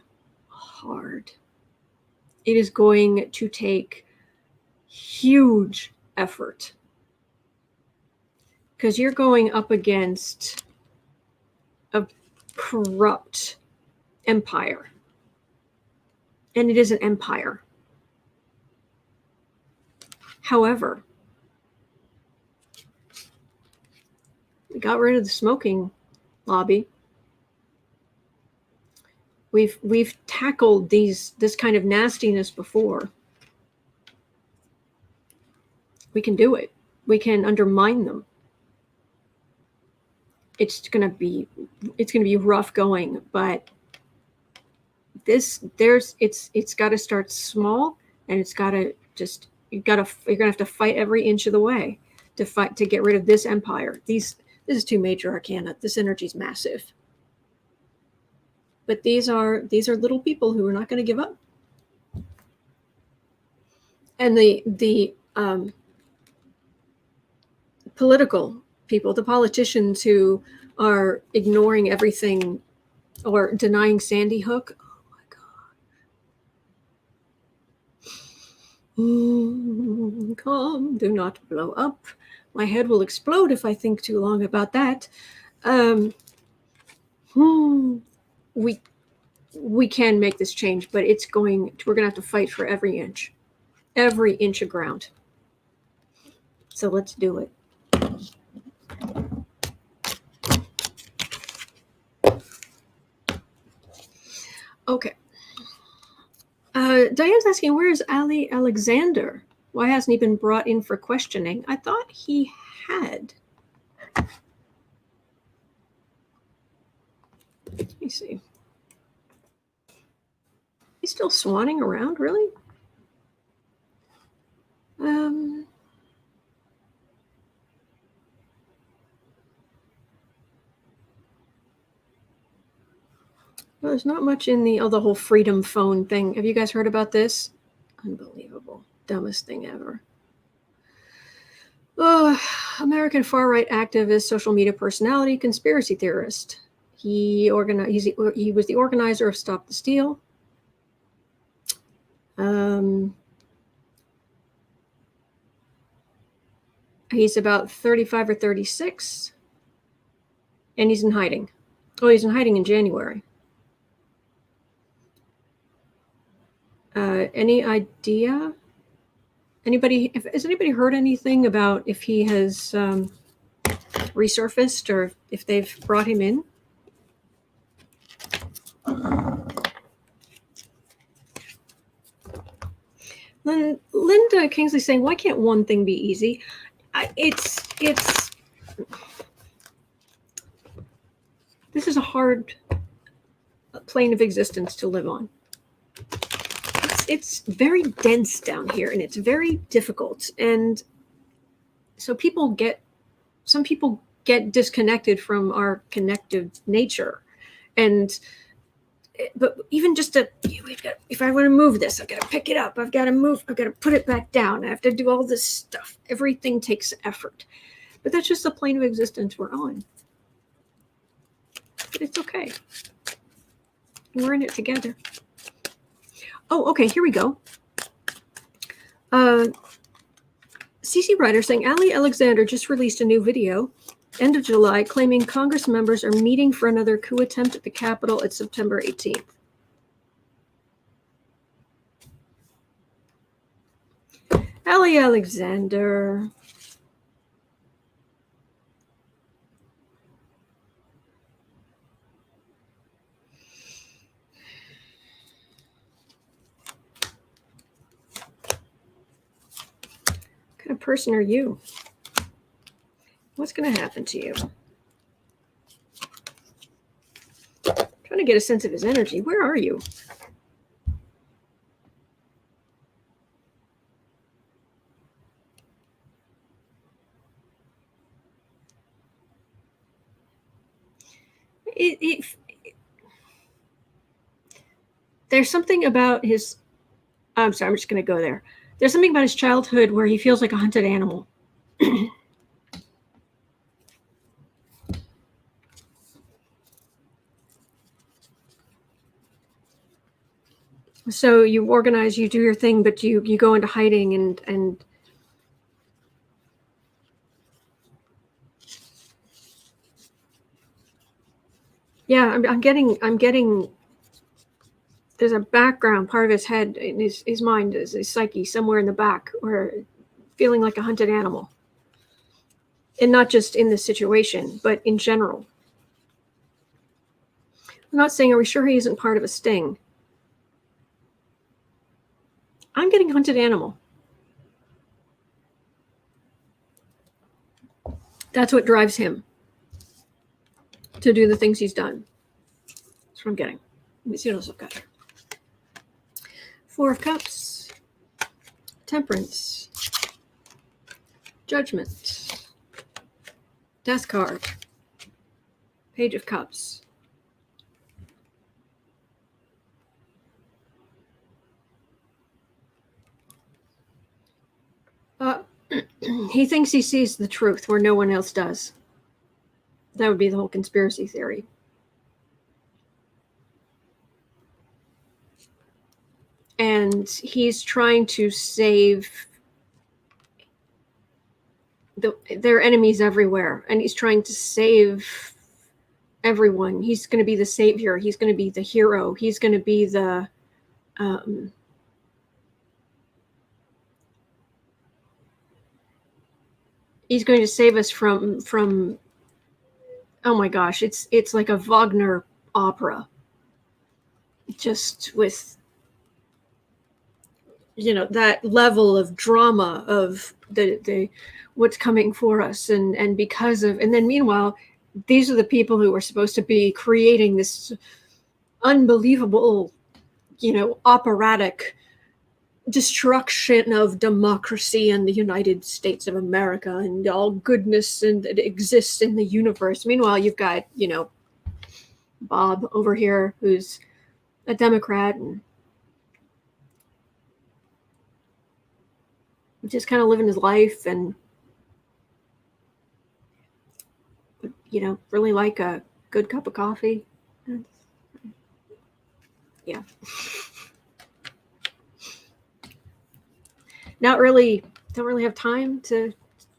hard. It is going to take huge effort. Because you're going up against a corrupt empire. And it is an empire. However, we got rid of the smoking lobby. We've tackled this kind of nastiness before. We can do it. We can undermine them. It's gonna be rough going, but it's got to start small, and it's got to just you're gonna have to fight every inch of the way to get rid of this empire. This is 2 major arcana. This energy is massive, but these are little people who are not going to give up. And the political people, the politicians who are ignoring everything or denying Sandy Hook. Calm, do not blow up. My head will explode if I think too long about that. We can make this change, but we're going to have to fight for every inch of ground. So let's do it. Okay. Diane's asking, where is Ali Alexander? Why hasn't he been brought in for questioning? I thought he had. see. He's still swanning around, really? Well, there's not much in the whole freedom phone thing. Have you guys heard about this? Unbelievable. Dumbest thing ever. Oh, American far-right activist, social media personality, conspiracy theorist. He was the organizer of Stop the Steal. He's about 35 or 36, and he's in hiding. Oh, he's in hiding in January. Any idea? Has anybody heard anything about if he has resurfaced or if they've brought him in? Linda Kingsley saying, "Why can't one thing be easy?" It's. This is a hard plane of existence to live on. It's very dense down here, and it's very difficult, and so some people get disconnected from our connective nature, but even just if I want to move this, I've got to pick it up, I've got to put it back down, I have to do all this stuff. Everything takes effort, but that's just the plane of existence we're on. But it's okay, we're in it together. Oh, okay, here we go. CC Ryder saying, Ali Alexander just released a new video, end of July, claiming Congress members are meeting for another coup attempt at the Capitol at September 18th. Ali Alexander. What kind of person are you? What's going to happen to you? I'm trying to get a sense of his energy. Where are you? There's something about his. I'm sorry, I'm just going to go there. There's something about his childhood where he feels like a hunted animal. So you organize, you do your thing, but you go into hiding and yeah, I'm getting there's a background part of his head, in his mind, his psyche, somewhere in the back, where feeling like a hunted animal. And not just in this situation, but in general. I'm not saying, are we sure he isn't part of a sting? I'm getting hunted animal. That's what drives him to do the things he's done. That's what I'm getting. Let me see what else I've got here. Four of Cups, Temperance, Judgment, Death card, Page of Cups. He thinks he sees the truth where no one else does. That would be the whole conspiracy theory. And he's trying to save there are enemies everywhere, and he's trying to save everyone. He's going to be the savior. He's going to be the hero. He's going to be the he's going to save us from oh my gosh, it's like a Wagner opera, just with that level of drama of the what's coming for us, and because of, and then meanwhile these are the people who are supposed to be creating this unbelievable, operatic destruction of democracy in the United States of America and all goodness and that exists in the universe. Meanwhile, you've got, Bob over here who's a Democrat and just kind of living his life and, really like a good cup of coffee. Yeah. Don't really have time to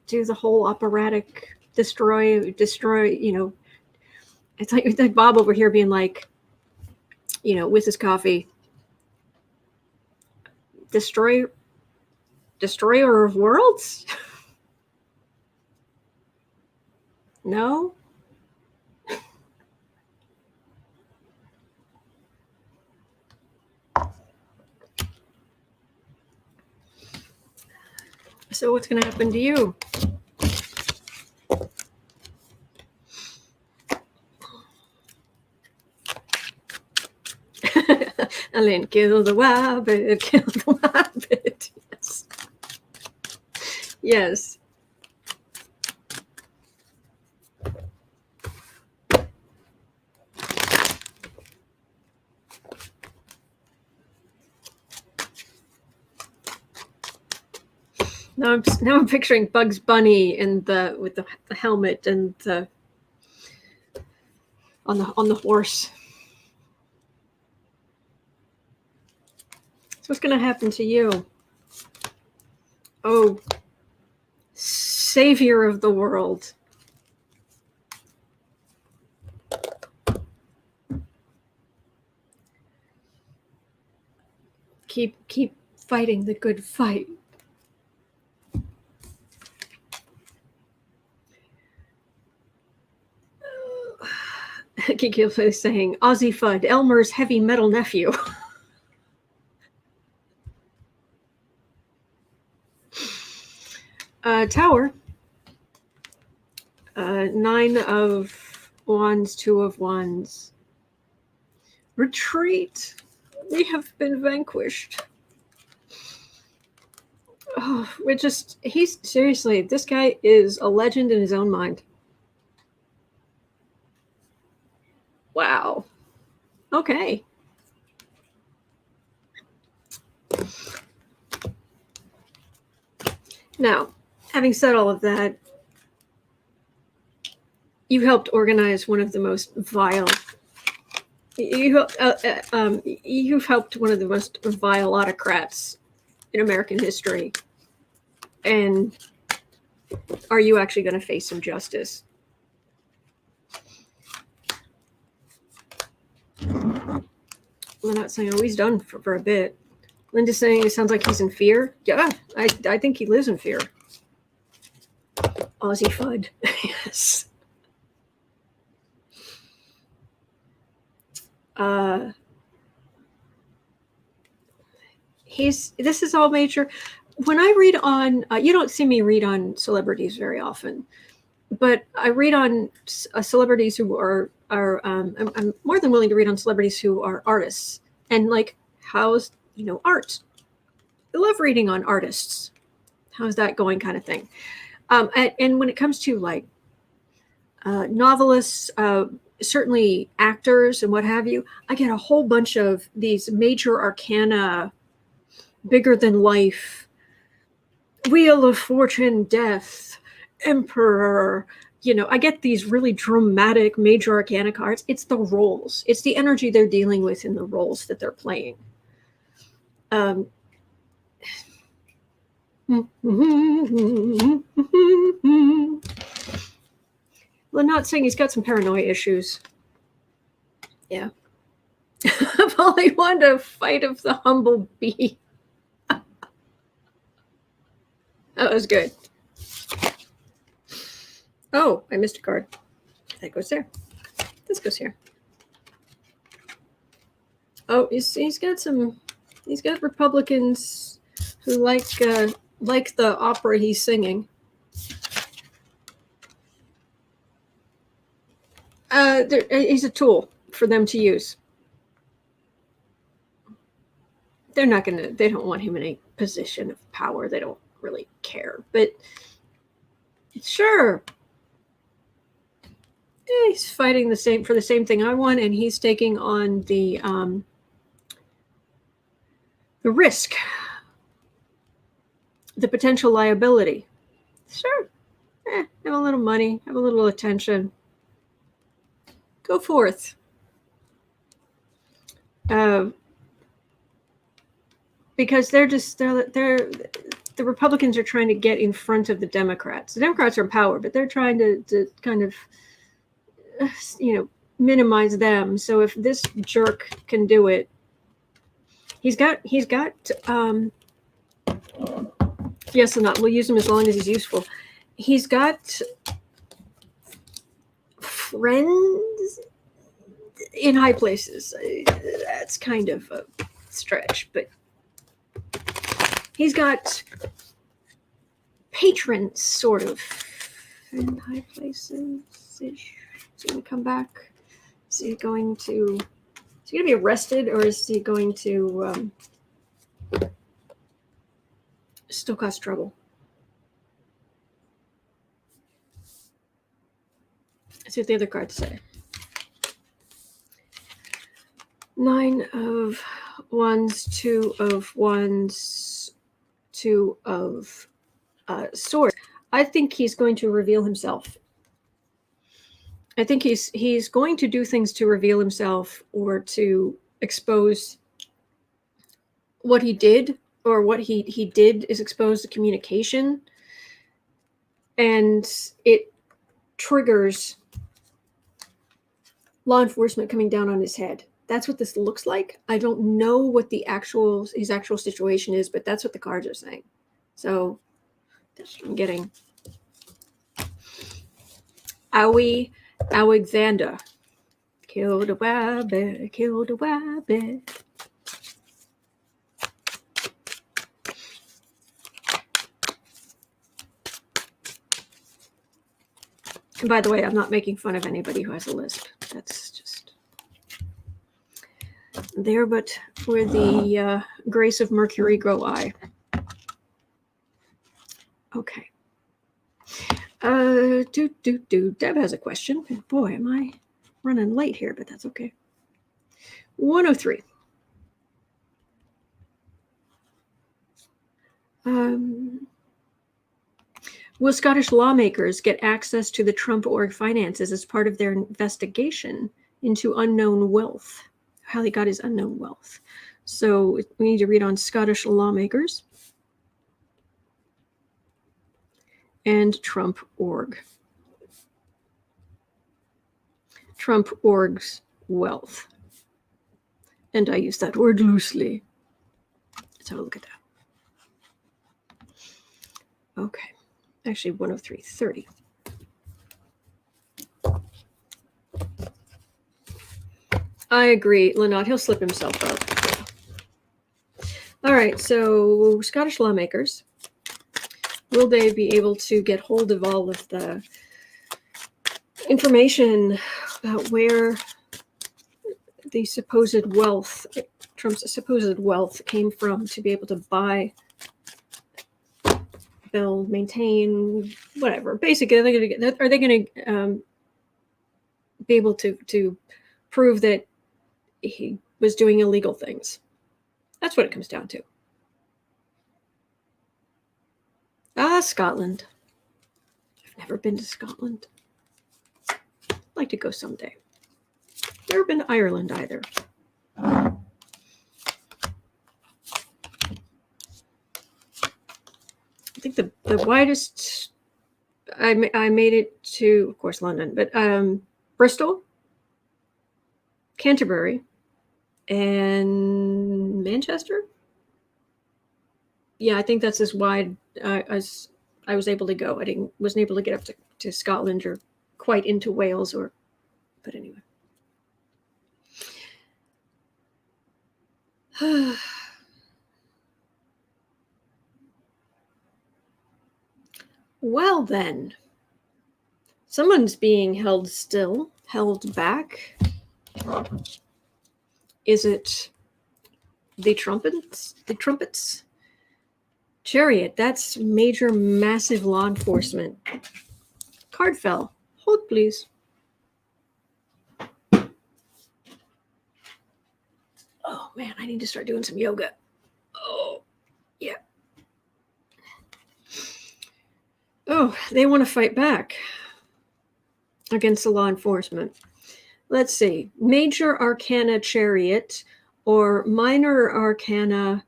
do the whole operatic destroy, it's like Bob over here being like, with his coffee, destroyer of worlds? No? So what's going to happen to you? Elaine, kill the rabbit, kill the rabbit. Yes. Yes. Now I'm picturing Bugs Bunny with the helmet and on the horse. So what's going to happen to you? Oh, savior of the world. Keep fighting the good fight. Kiki is saying, Ozzy Fudd, Elmer's heavy metal nephew. Tower. 9 of wands, 2 of wands. Retreat. We have been vanquished. Oh, seriously, this guy is a legend in his own mind. Wow. Okay. Now, having said all of that, you helped organize one of the most vile. You've helped one of the most vile autocrats in American history. And are you actually going to face some justice? We're not saying, he's done for a bit. Linda's saying it sounds like he's in fear. Yeah, I think he lives in fear. Ozzy Fudd. Yes. This is all major. When I read on, you don't see me read on celebrities very often, but I read on celebrities who are I'm more than willing to read on celebrities who are artists and like how's art. I love reading on artists. How's that going, kind of thing. And when it comes to like novelists, certainly actors and what have you, I get a whole bunch of these major arcana, bigger than life, Wheel of Fortune, Death, Emperor. I get these really dramatic major arcana cards. It's the roles. It's the energy they're dealing with in the roles that they're playing. We're not saying he's got some paranoia issues. Yeah. Polly wanted a fight of the humble bee. That was good. Oh, I missed a card. That goes there. This goes here. Oh, he's got Republicans who like the opera he's singing. He's a tool for them to use. they're not going to, they don't want him in a position of power. They don't really care. But sure, he's fighting for the same thing I want, and he's taking on the risk, the potential liability. Sure, have a little money, have a little attention. Go forth. Because they're the Republicans are trying to get in front of the Democrats. The Democrats are in power, but they're trying to kind of, minimize them. So if this jerk can do it, he's got yes and not. We'll use him as long as he's useful. He's got friends in high places. That's kind of a stretch, but he's got patrons, sort of, in high places. Is he going to come back? Is he going to be arrested, or is he going to still cause trouble? Let's see what the other cards say. 9 of Wands, 2 of Wands, 2 of Swords. I think he's going to reveal himself. I think he's going to do things to reveal himself, or to expose what he did, or what he did is expose the communication, and it triggers law enforcement coming down on his head. That's what this looks like. I don't know what his actual situation is, but that's what the cards are saying. So that's what I'm getting. Alexander. Killed a rabbit, killed a rabbit. And by the way, I'm not making fun of anybody who has a lisp. That's just there, but for the grace of Mercury grow I. Okay. Deb has a question. Boy, am I running late here, but that's okay. 103. Will Scottish lawmakers get access to the Trump org finances as part of their investigation into unknown wealth? How he got his unknown wealth. So we need to read on Scottish lawmakers and Trump org. Trump org's wealth. And I use that word loosely. Let's have a look at that. Okay. Actually, 103.30. I agree, Lynott. He'll slip himself up. All right, so Scottish lawmakers, will they be able to get hold of all of the information about where the supposed wealth, Trump's supposed wealth, came from, to be able to buy, build, maintain, whatever? Basically, are they going to be able to prove that he was doing illegal things? That's what it comes down to. Scotland. I've never been to Scotland. I'd like to go someday. Never been to Ireland either. I think the widest I made it to, of course, London, but Bristol, Canterbury, and Manchester. Yeah, I think that's as wide as I was able to go. Wasn't able to get up to Scotland or quite into Wales, but anyway. Well then, someone's being held back. Is it The trumpets. Chariot, that's major, massive law enforcement. Card fell. Hold, please. Oh, man, I need to start doing some yoga. Oh, yeah. Oh, they want to fight back against the law enforcement. Let's see. Major Arcana Chariot or Minor Arcana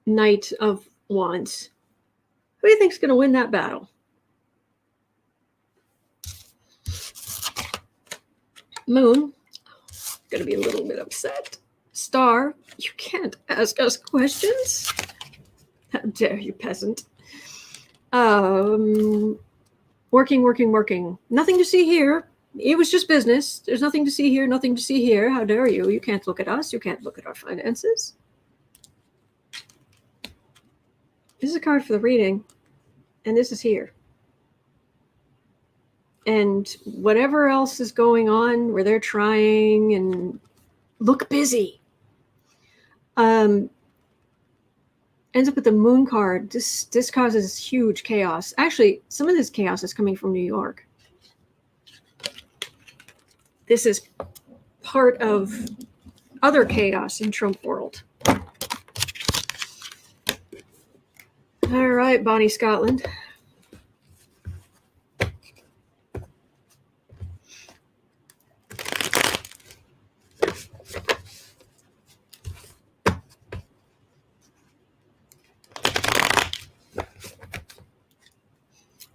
Knight of Wands. Who do you think is going to win that battle? Moon. Going to be a little bit upset. Star. You can't ask us questions. How dare you, peasant. Working. Nothing to see here. It was just business. There's nothing to see here, nothing to see here. How dare you? You can't look at us. You can't look at our finances. This is a card for the reading, and this is here. And whatever else is going on where they're trying and look busy. Ends up with the Moon card. This causes huge chaos. Actually, some of this chaos is coming from New York. This is part of other chaos in Trump world. All right, Bonnie Scotland.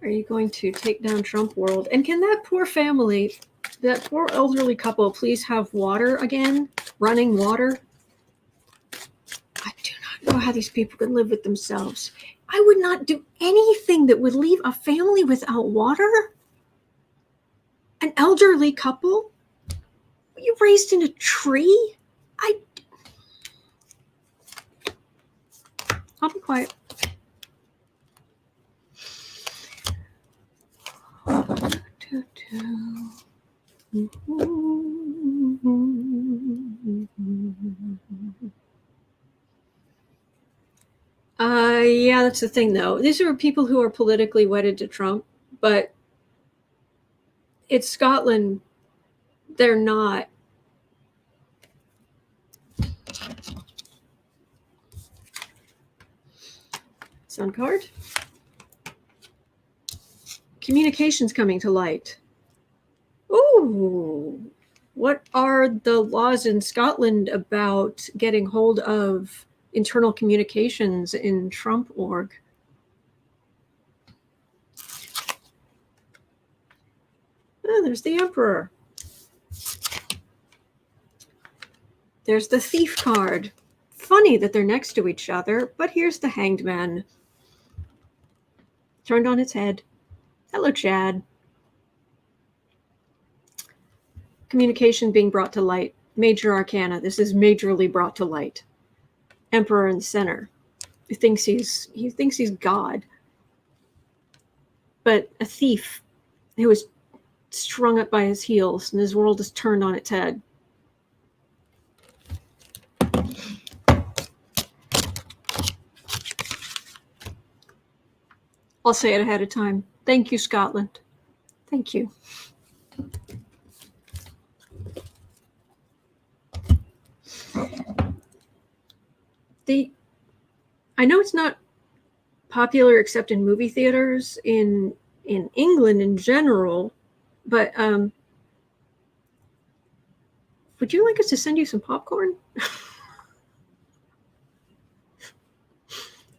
Are you going to take down Trump world? And can that poor family, that poor elderly couple, please have water again? Running water? I do not know how these people can live with themselves. I would not do anything that would leave a family without water. An elderly couple? Were you raised in a tree? I'll be quiet. Yeah, that's the thing, though. These are people who are politically wedded to Trump, but it's Scotland. They're not. Sun card. Communications coming to light. Ooh, what are the laws in Scotland about getting hold of internal communications in Trump org? Oh, there's the Emperor. There's the Thief card. Funny that they're next to each other, but here's the Hanged Man. Turned on its head. Hello, Chad. Communication being brought to light. Major Arcana. This is majorly brought to light. Emperor in the center. He thinks he's God. But a thief who was strung up by his heels, and his world is turned on its head. I'll say it ahead of time. Thank you, Scotland. Thank you. I know it's not popular except in movie theaters in England in general, but would you like us to send you some popcorn?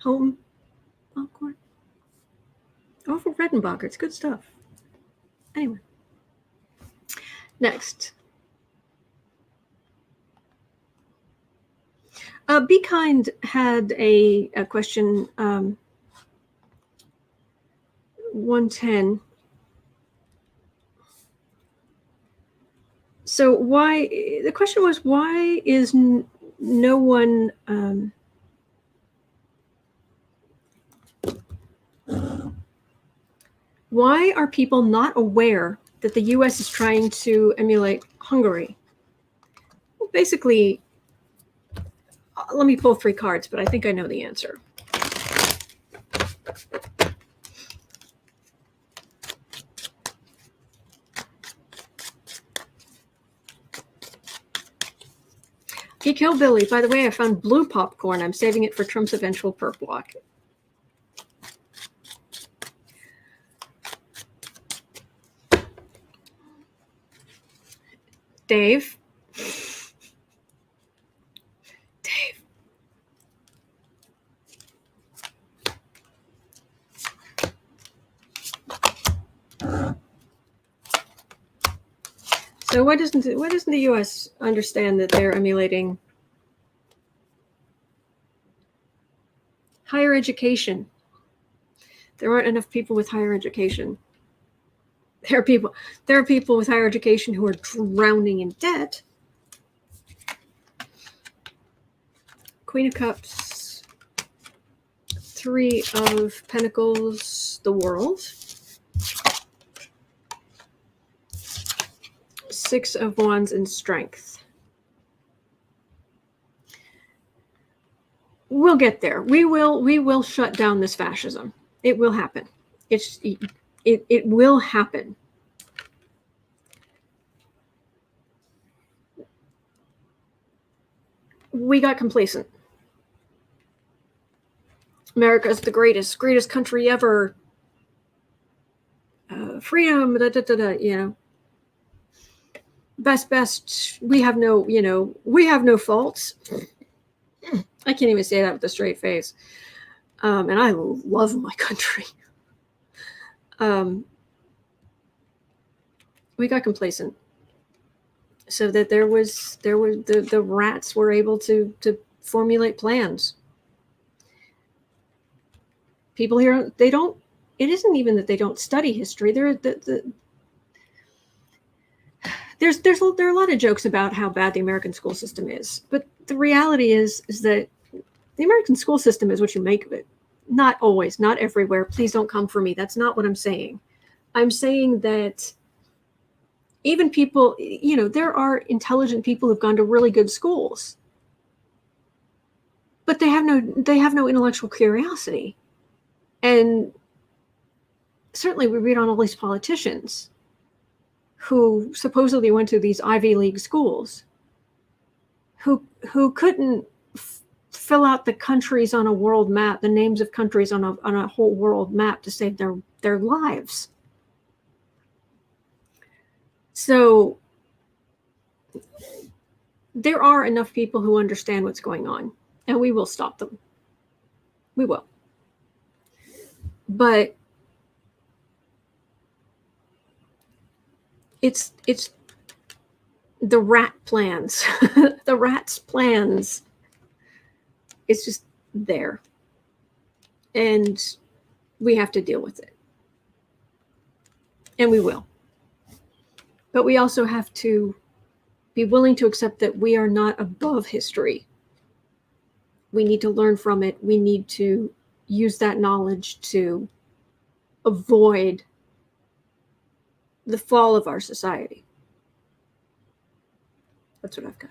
Home popcorn? Oh, for Redenbacher. It's good stuff. Anyway. Next. Be Kind had a question 110. So the question was, why is no one why are people not aware that the U.S. is trying to emulate Hungary? Well, basically, Let me pull 3 cards, but I think I know the answer. Geek Hillbilly, by the way, I found blue popcorn. I'm saving it for Trump's eventual perp walk. Dave. So why doesn't the U.S. understand that they're emulating higher education? There aren't enough people with higher education. There are people with higher education who are drowning in debt. Queen of Cups, 3 of Pentacles, the World. 6 of Wands and Strength. We'll get there. We will shut down this fascism. It will happen. It will happen. We got complacent. America's the greatest country ever. Freedom, you know. Best. We have no faults. I can't even say that with a straight face. And I love my country. We got complacent, so that the rats were able to formulate plans. People here, they don't. It isn't even that they don't study history. There are a lot of jokes about how bad the American school system is, but the reality is that the American school system is what you make of it. Not always, not everywhere. Please don't come for me. That's not what I'm saying. I'm saying that even people, there are intelligent people who've gone to really good schools, but they have no intellectual curiosity. And certainly we read on all these politicians who supposedly went to these Ivy League schools, who couldn't fill out the countries on a world map, the names of countries on a whole world map to save their lives. So there are enough people who understand what's going on, and we will stop them. We will. But it's the rat plans, the rat's plans. It's just there, and we have to deal with it, and we will. But we also have to be willing to accept that we are not above history. We need to learn from it. We need to use that knowledge to avoid the fall of our society. That's what I've got.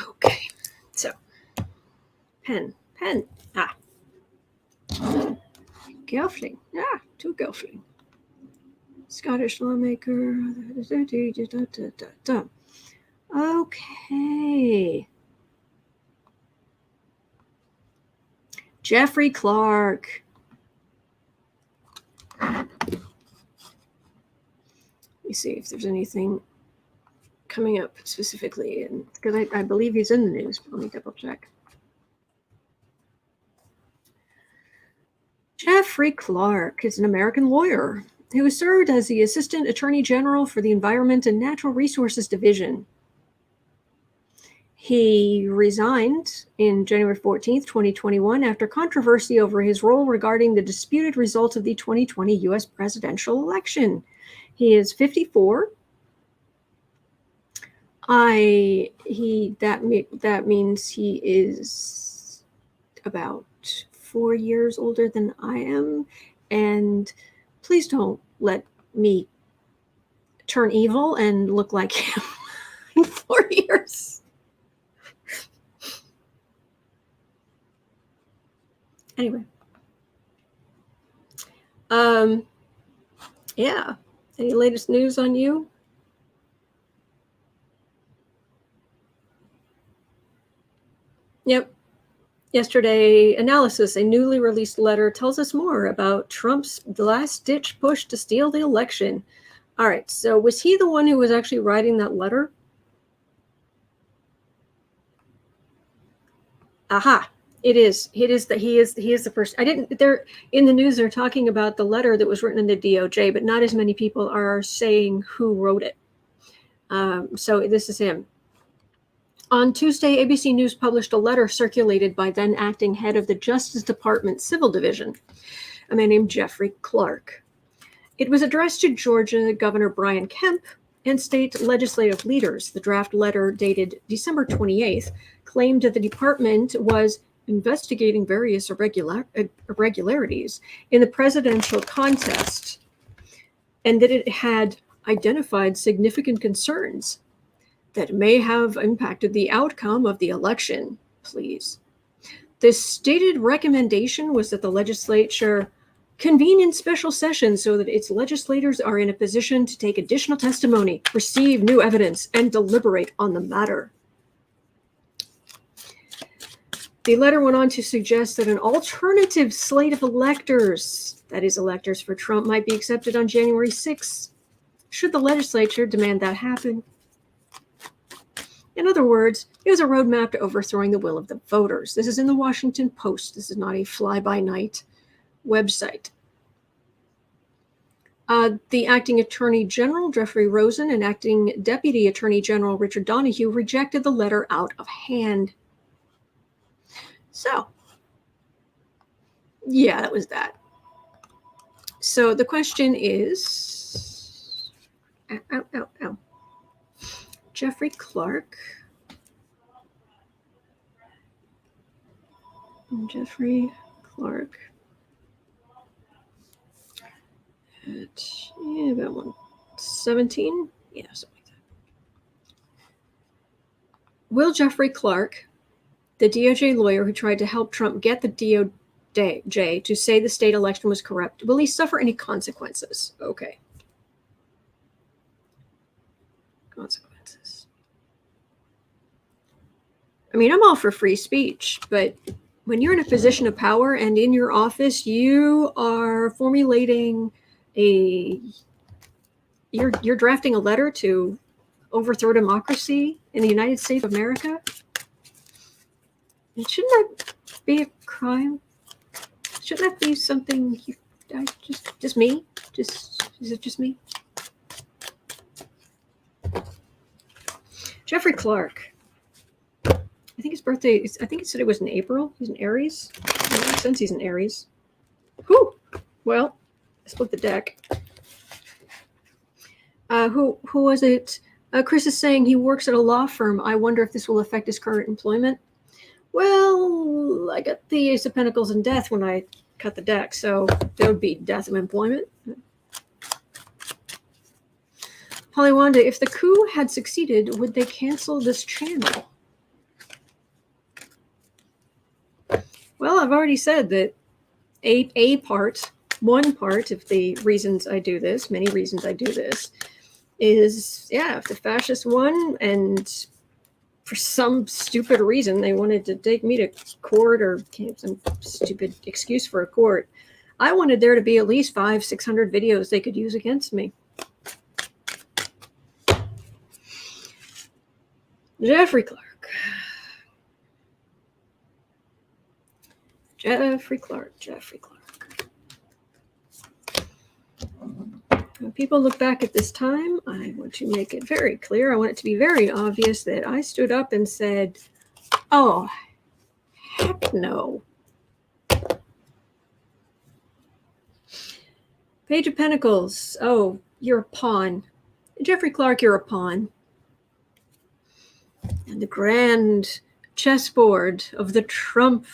Okay, so pen. Gelfling. 2 Gelfling. Scottish lawmaker. Okay. Jeffery Clark. Let me see if there's anything coming up specifically, because I believe he's in the news, but let me double check. Jeffery Clark is an American lawyer who served as the Assistant Attorney General for the Environment and Natural Resources Division. He resigned in January 14th, 2021, after controversy over his role regarding the disputed results of the 2020 U.S. presidential election. He is 54. That means he is about 4 years older than I am, and please don't let me turn evil and look like him in 4 years. Anyway. Yeah. Any latest news on you? Yep. Yesterday, analysis, a newly released letter tells us more about Trump's last-ditch push to steal the election. All right, so was he the one who was actually writing that letter? Aha, it is. It is that he is the person. I didn't. They're in the news. They're talking about the letter that was written in the DOJ, but not as many people are saying who wrote it. So this is him. On Tuesday, ABC News published a letter circulated by then acting head of the Justice Department Civil Division, a man named Jeffery Clark. It was addressed to Georgia Governor Brian Kemp and state legislative leaders. The draft letter, dated December 28th, claimed that the department was investigating various irregularities in the presidential contest and that it had identified significant concerns that may have impacted the outcome of the election. Please. The stated recommendation was that the legislature convene in special session so that its legislators are in a position to take additional testimony, receive new evidence, and deliberate on the matter. The letter went on to suggest that an alternative slate of electors, that is, electors for Trump, might be accepted on January 6th, should the legislature demand that happen. In other words, it was a roadmap to overthrowing the will of the voters. This is in the Washington Post. This is not a fly-by-night website. The acting Attorney General, Jeffrey Rosen, and acting Deputy Attorney General, Richard Donahue, rejected the letter out of hand. So, yeah, that was that. So the question is, Jeffery Clark. Jeffery Clark. At about 117? Yeah, something like that. Will Jeffery Clark, the DOJ lawyer who tried to help Trump get the DOJ to say the state election was corrupt, will he suffer any consequences? Okay. Consequences. I mean, I'm all for free speech, but when you're in a position of power and in your office, you are formulating you're drafting a letter to overthrow democracy in the United States of America. And shouldn't that be a crime? Shouldn't that be something just me? Is it just me? Jeffery Clark. I think his birthday, I think it said it was in April. He's an Aries. It makes sense he's an Aries. Whew. Well, I split the deck. Who was it? Chris is saying he works at a law firm. I wonder if this will affect his current employment. Well, I got the Ace of Pentacles and death when I cut the deck, so there would be death of employment. Polywanda, if the coup had succeeded, would they cancel this channel? Well, I've already said that one part of the reasons I do this, many reasons I do this, is, yeah, if the fascists won and for some stupid reason they wanted to take me to court or some stupid excuse for a court, I wanted there to be at least 500-600 videos they could use against me. Jeffery Clark. When people look back at this time, I want to make it very clear. I want it to be very obvious that I stood up and said, oh, heck no. Page of Pentacles. Oh, you're a pawn. Jeffery Clark, you're a pawn. And the grand chessboard of the Trump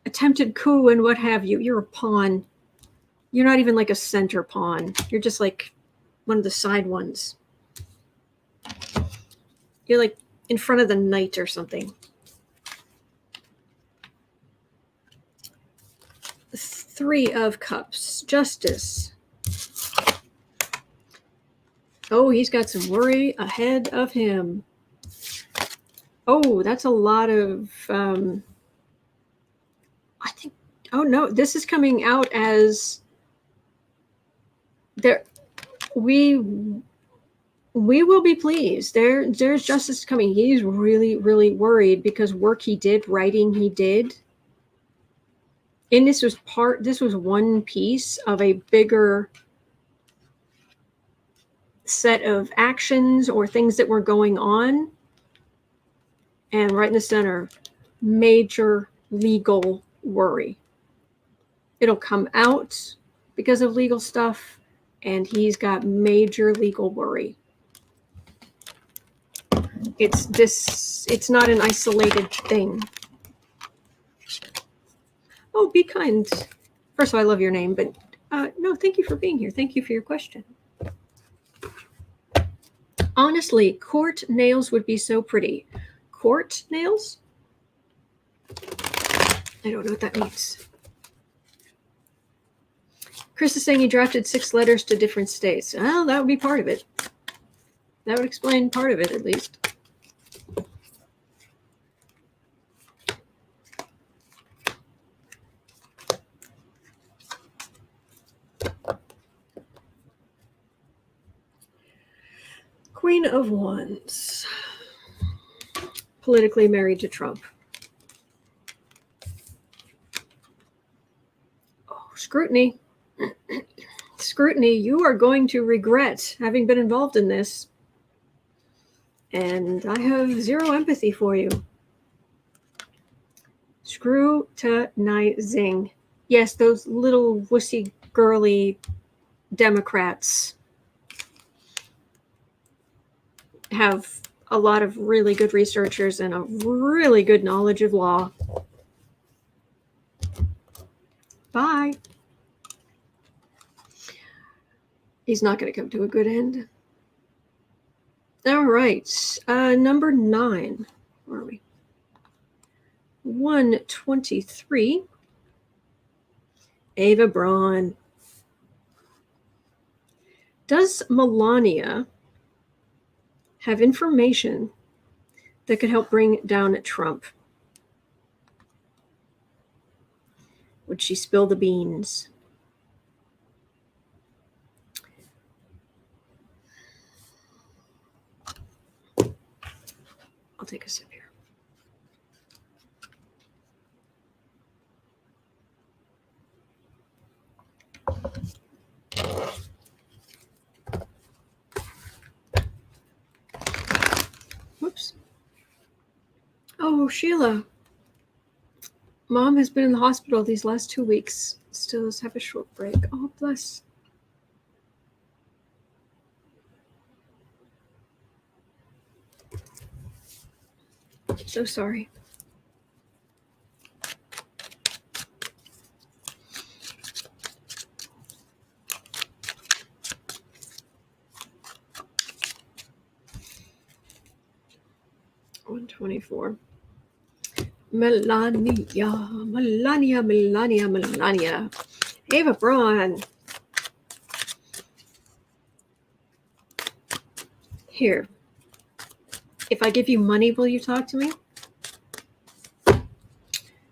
attempted coup and what have you, you're a pawn. You're not even like a center pawn. You're just like one of the side ones. You're like in front of the knight or something. Three of Cups. Justice. Oh, he's got some worry ahead of him. Oh, that's a lot of... I think... Oh, no. This is coming out as... There, we will be pleased. There's justice coming. He's really, really worried because work he did, writing he did. And this was one piece of a bigger set of actions or things that were going on. And right in the center, major legal worry. It'll come out because of legal stuff, and he's got major legal worry. It's not an isolated thing. Oh, be kind. First of all, I love your name, but no, thank you for being here. Thank you for your question. Honestly, court nails would be so pretty. Court nails? I don't know what that means. Chris is saying he drafted 6 letters to different states. Well, that would be part of it. That would explain part of it, at least. Queen of Wands. Politically married to Trump. Oh, scrutiny. Scrutiny, you are going to regret having been involved in this. And I have zero empathy for you. Scrutinizing. Yes, those little wussy girly Democrats have a lot of really good researchers and a really good knowledge of law. Bye. He's not going to come to a good end. All right. Number 9. Where are we? 123. Ava Braun. Does Melania have information that could help bring down Trump? Would she spill the beans? I'll take a sip here. Whoops. Oh, Sheila. Mom has been in the hospital these last 2 weeks. Still has have a short break. Oh, bless. So sorry. $124. Melania. Ava Braun. Here. If I give you money, will you talk to me?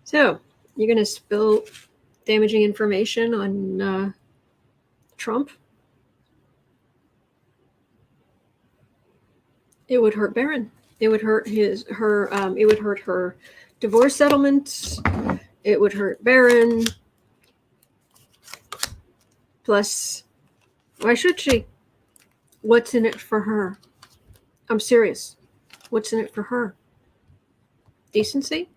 So, you're going to spill damaging information on Trump? It would hurt Barron. It would hurt it would hurt her divorce settlement. It would hurt Barron. Plus, why should she? What's in it for her? I'm serious. What's in it for her? Decency?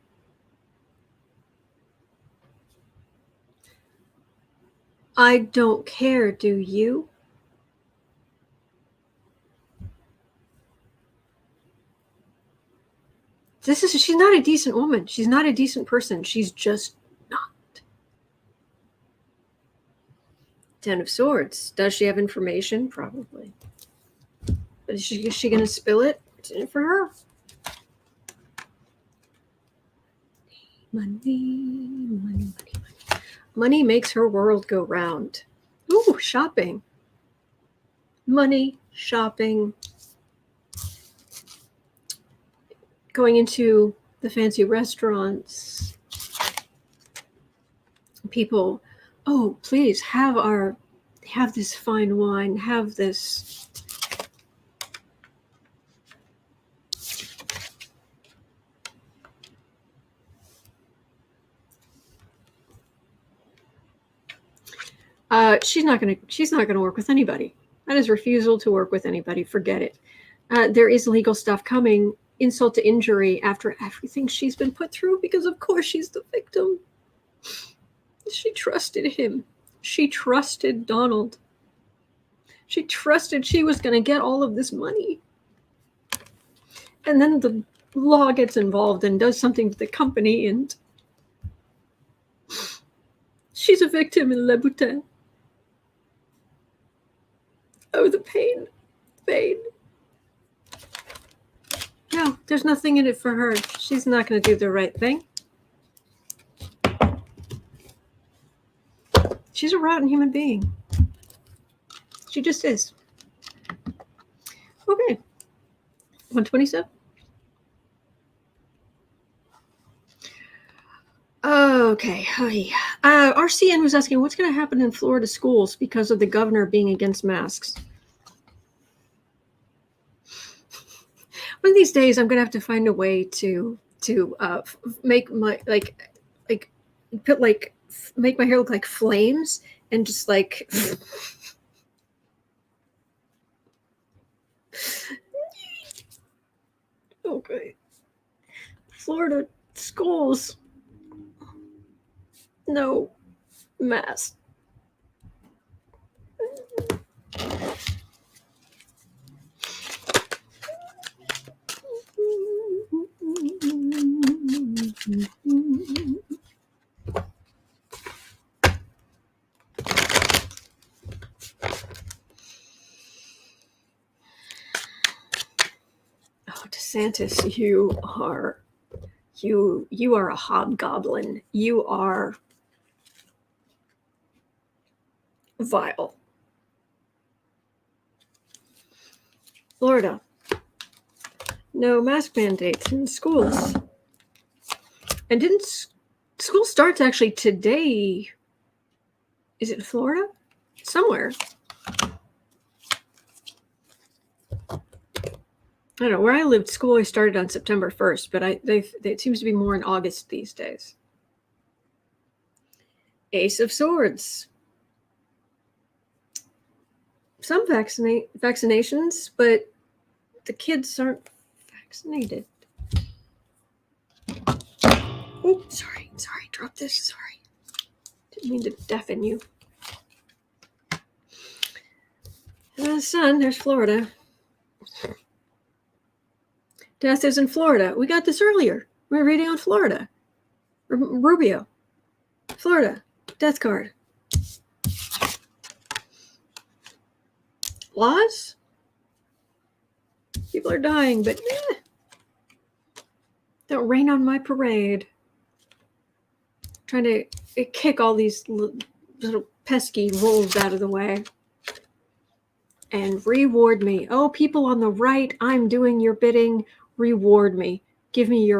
I don't care, do you? She's not a decent woman. She's not a decent person. She's just not. Ten of Swords. Does she have information? Probably. But is she going to spill it? It's in it for her. Money, money, money, money. Money makes her world go round. Ooh, shopping. Money, shopping. Going into the fancy restaurants. People, oh, please have this fine wine, have this. She's not gonna work with anybody. That is refusal to work with anybody. Forget it. There is legal stuff coming, insult to injury after everything she's been put through, because of course she's the victim. She trusted him. She trusted Donald. She trusted she was going to get all of this money. And then the law gets involved and does something to the company, and she's a victim in Le Boutin. Oh, the pain. Pain. No, there's nothing in it for her. She's not going to do the right thing. She's a rotten human being. She just is. Okay. 127. Okay. RCN was asking what's going to happen in Florida schools because of the governor being against masks. One of these days, I'm going to have to find a way to make my make my hair look like flames and just like. Okay. Florida schools. No mask. Oh, DeSantis, you are a hobgoblin. You are vile. Florida. No mask mandates in schools. And school starts actually today? Is it Florida? Somewhere. I don't know. Where I lived, school always started on September 1st, but it seems to be more in August these days. Ace of Swords. Some vaccinations, but the kids aren't vaccinated. Oh, sorry. Drop this. Sorry. Didn't mean to deafen you. And the sun, there's Florida. Death is in Florida. We got this earlier. We were reading on Florida. Rubio. Florida. Death card. Laws? People are dying, but don't rain on my parade. Trying to kick all these little pesky wolves out of the way. And reward me. Oh, people on the right, I'm doing your bidding. Reward me. Give me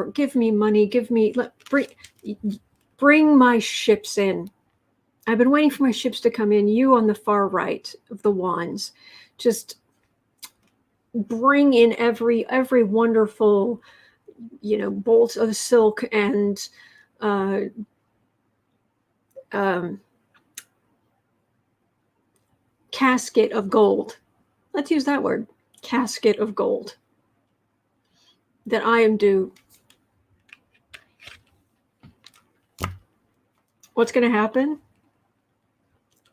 money. Bring my ships in. I've been waiting for my ships to come in. You on the far right of the wands. Just bring in every wonderful, bolt of silk and casket of gold. Let's use that word. Casket of gold. That I am due. What's going to happen?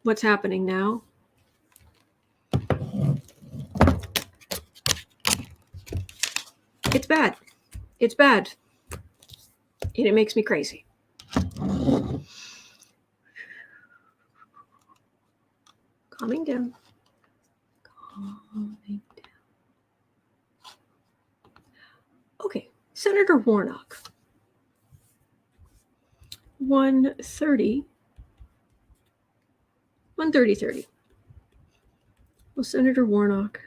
What's happening now? It's bad. It's bad. And it makes me crazy. Calming down. Calming down. Okay, Senator Warnock. 130. 130. Will Senator Warnock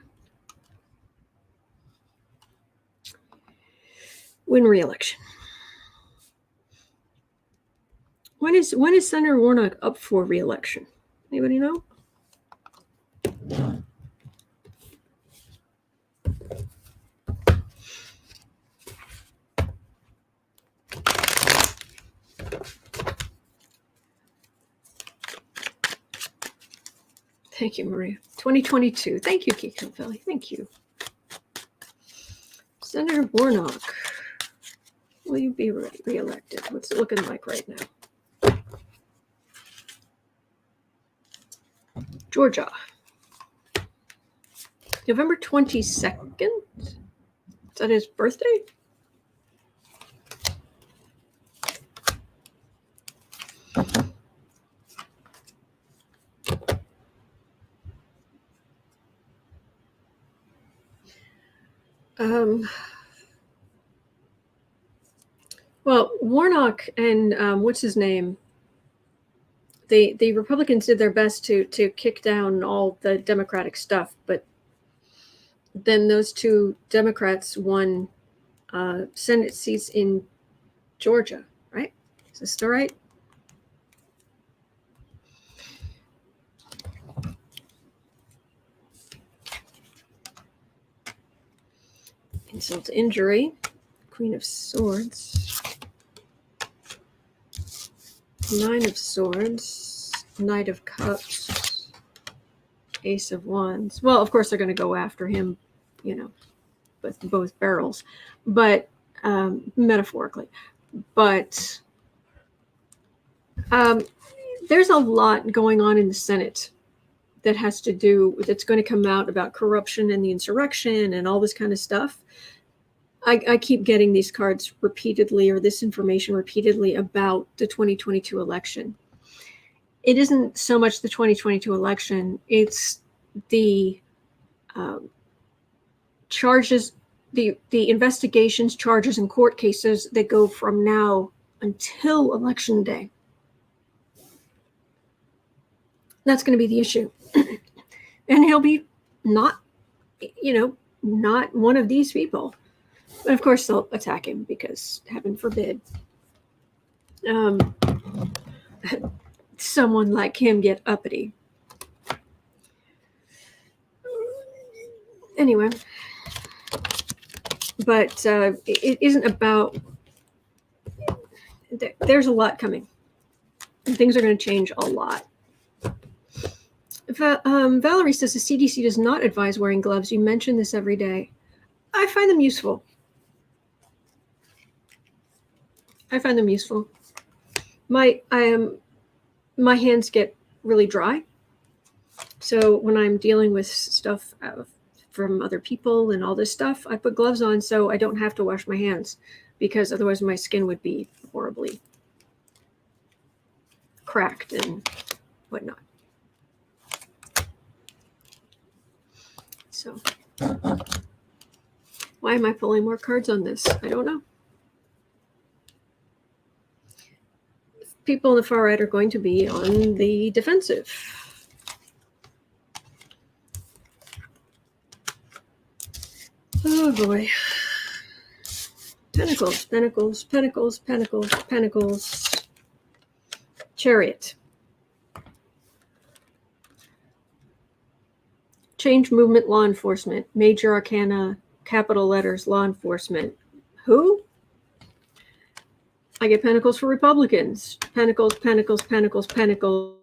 win re-election? When is Senator Warnock up for re-election? Anybody know? Thank you, Maria. 2022. Thank you, Kiko Valley. Thank you. Senator Warnock, will you be re-elected? What's it looking like right now? Georgia. November 22nd. Is that his birthday? Well, Warnock and what's his name? The Republicans did their best to kick down all the Democratic stuff, but then those two Democrats won Senate seats in Georgia, right? Is this still right? Insult to injury. Queen of Swords. 9 of Swords. Knight of Cups. Ace of Wands. Well, of course they're going to go after him, with both barrels, but metaphorically. But there's a lot going on in the Senate that has to do with, it's going to come out about corruption and the insurrection and all this kind of stuff. I keep getting these cards repeatedly, or this information repeatedly, about the 2022 election. It isn't so much the 2022 election, it's the charges, the investigations, charges, and court cases that go from now until Election Day. That's going to be the issue. And he'll be not one of these people. But of course they'll attack him because, heaven forbid, someone like him get uppity. Anyway, but it isn't about, there's a lot coming. And things are going to change a lot. Valerie says the CDC does not advise wearing gloves. You mention this every day. I find them useful. My hands get really dry. So when I'm dealing with stuff from other people and all this stuff, I put gloves on so I don't have to wash my hands, because otherwise my skin would be horribly cracked and whatnot. So why am I pulling more cards on this? I don't know. People on the far right are going to be on the defensive. Oh boy. Pentacles, Pentacles, Pentacles, Pentacles, Pentacles. Chariot. Change movement, law enforcement. Major arcana, capital letters, law enforcement. Who? I get Pentacles for Republicans. Pentacles, Pentacles, Pentacles, Pentacles.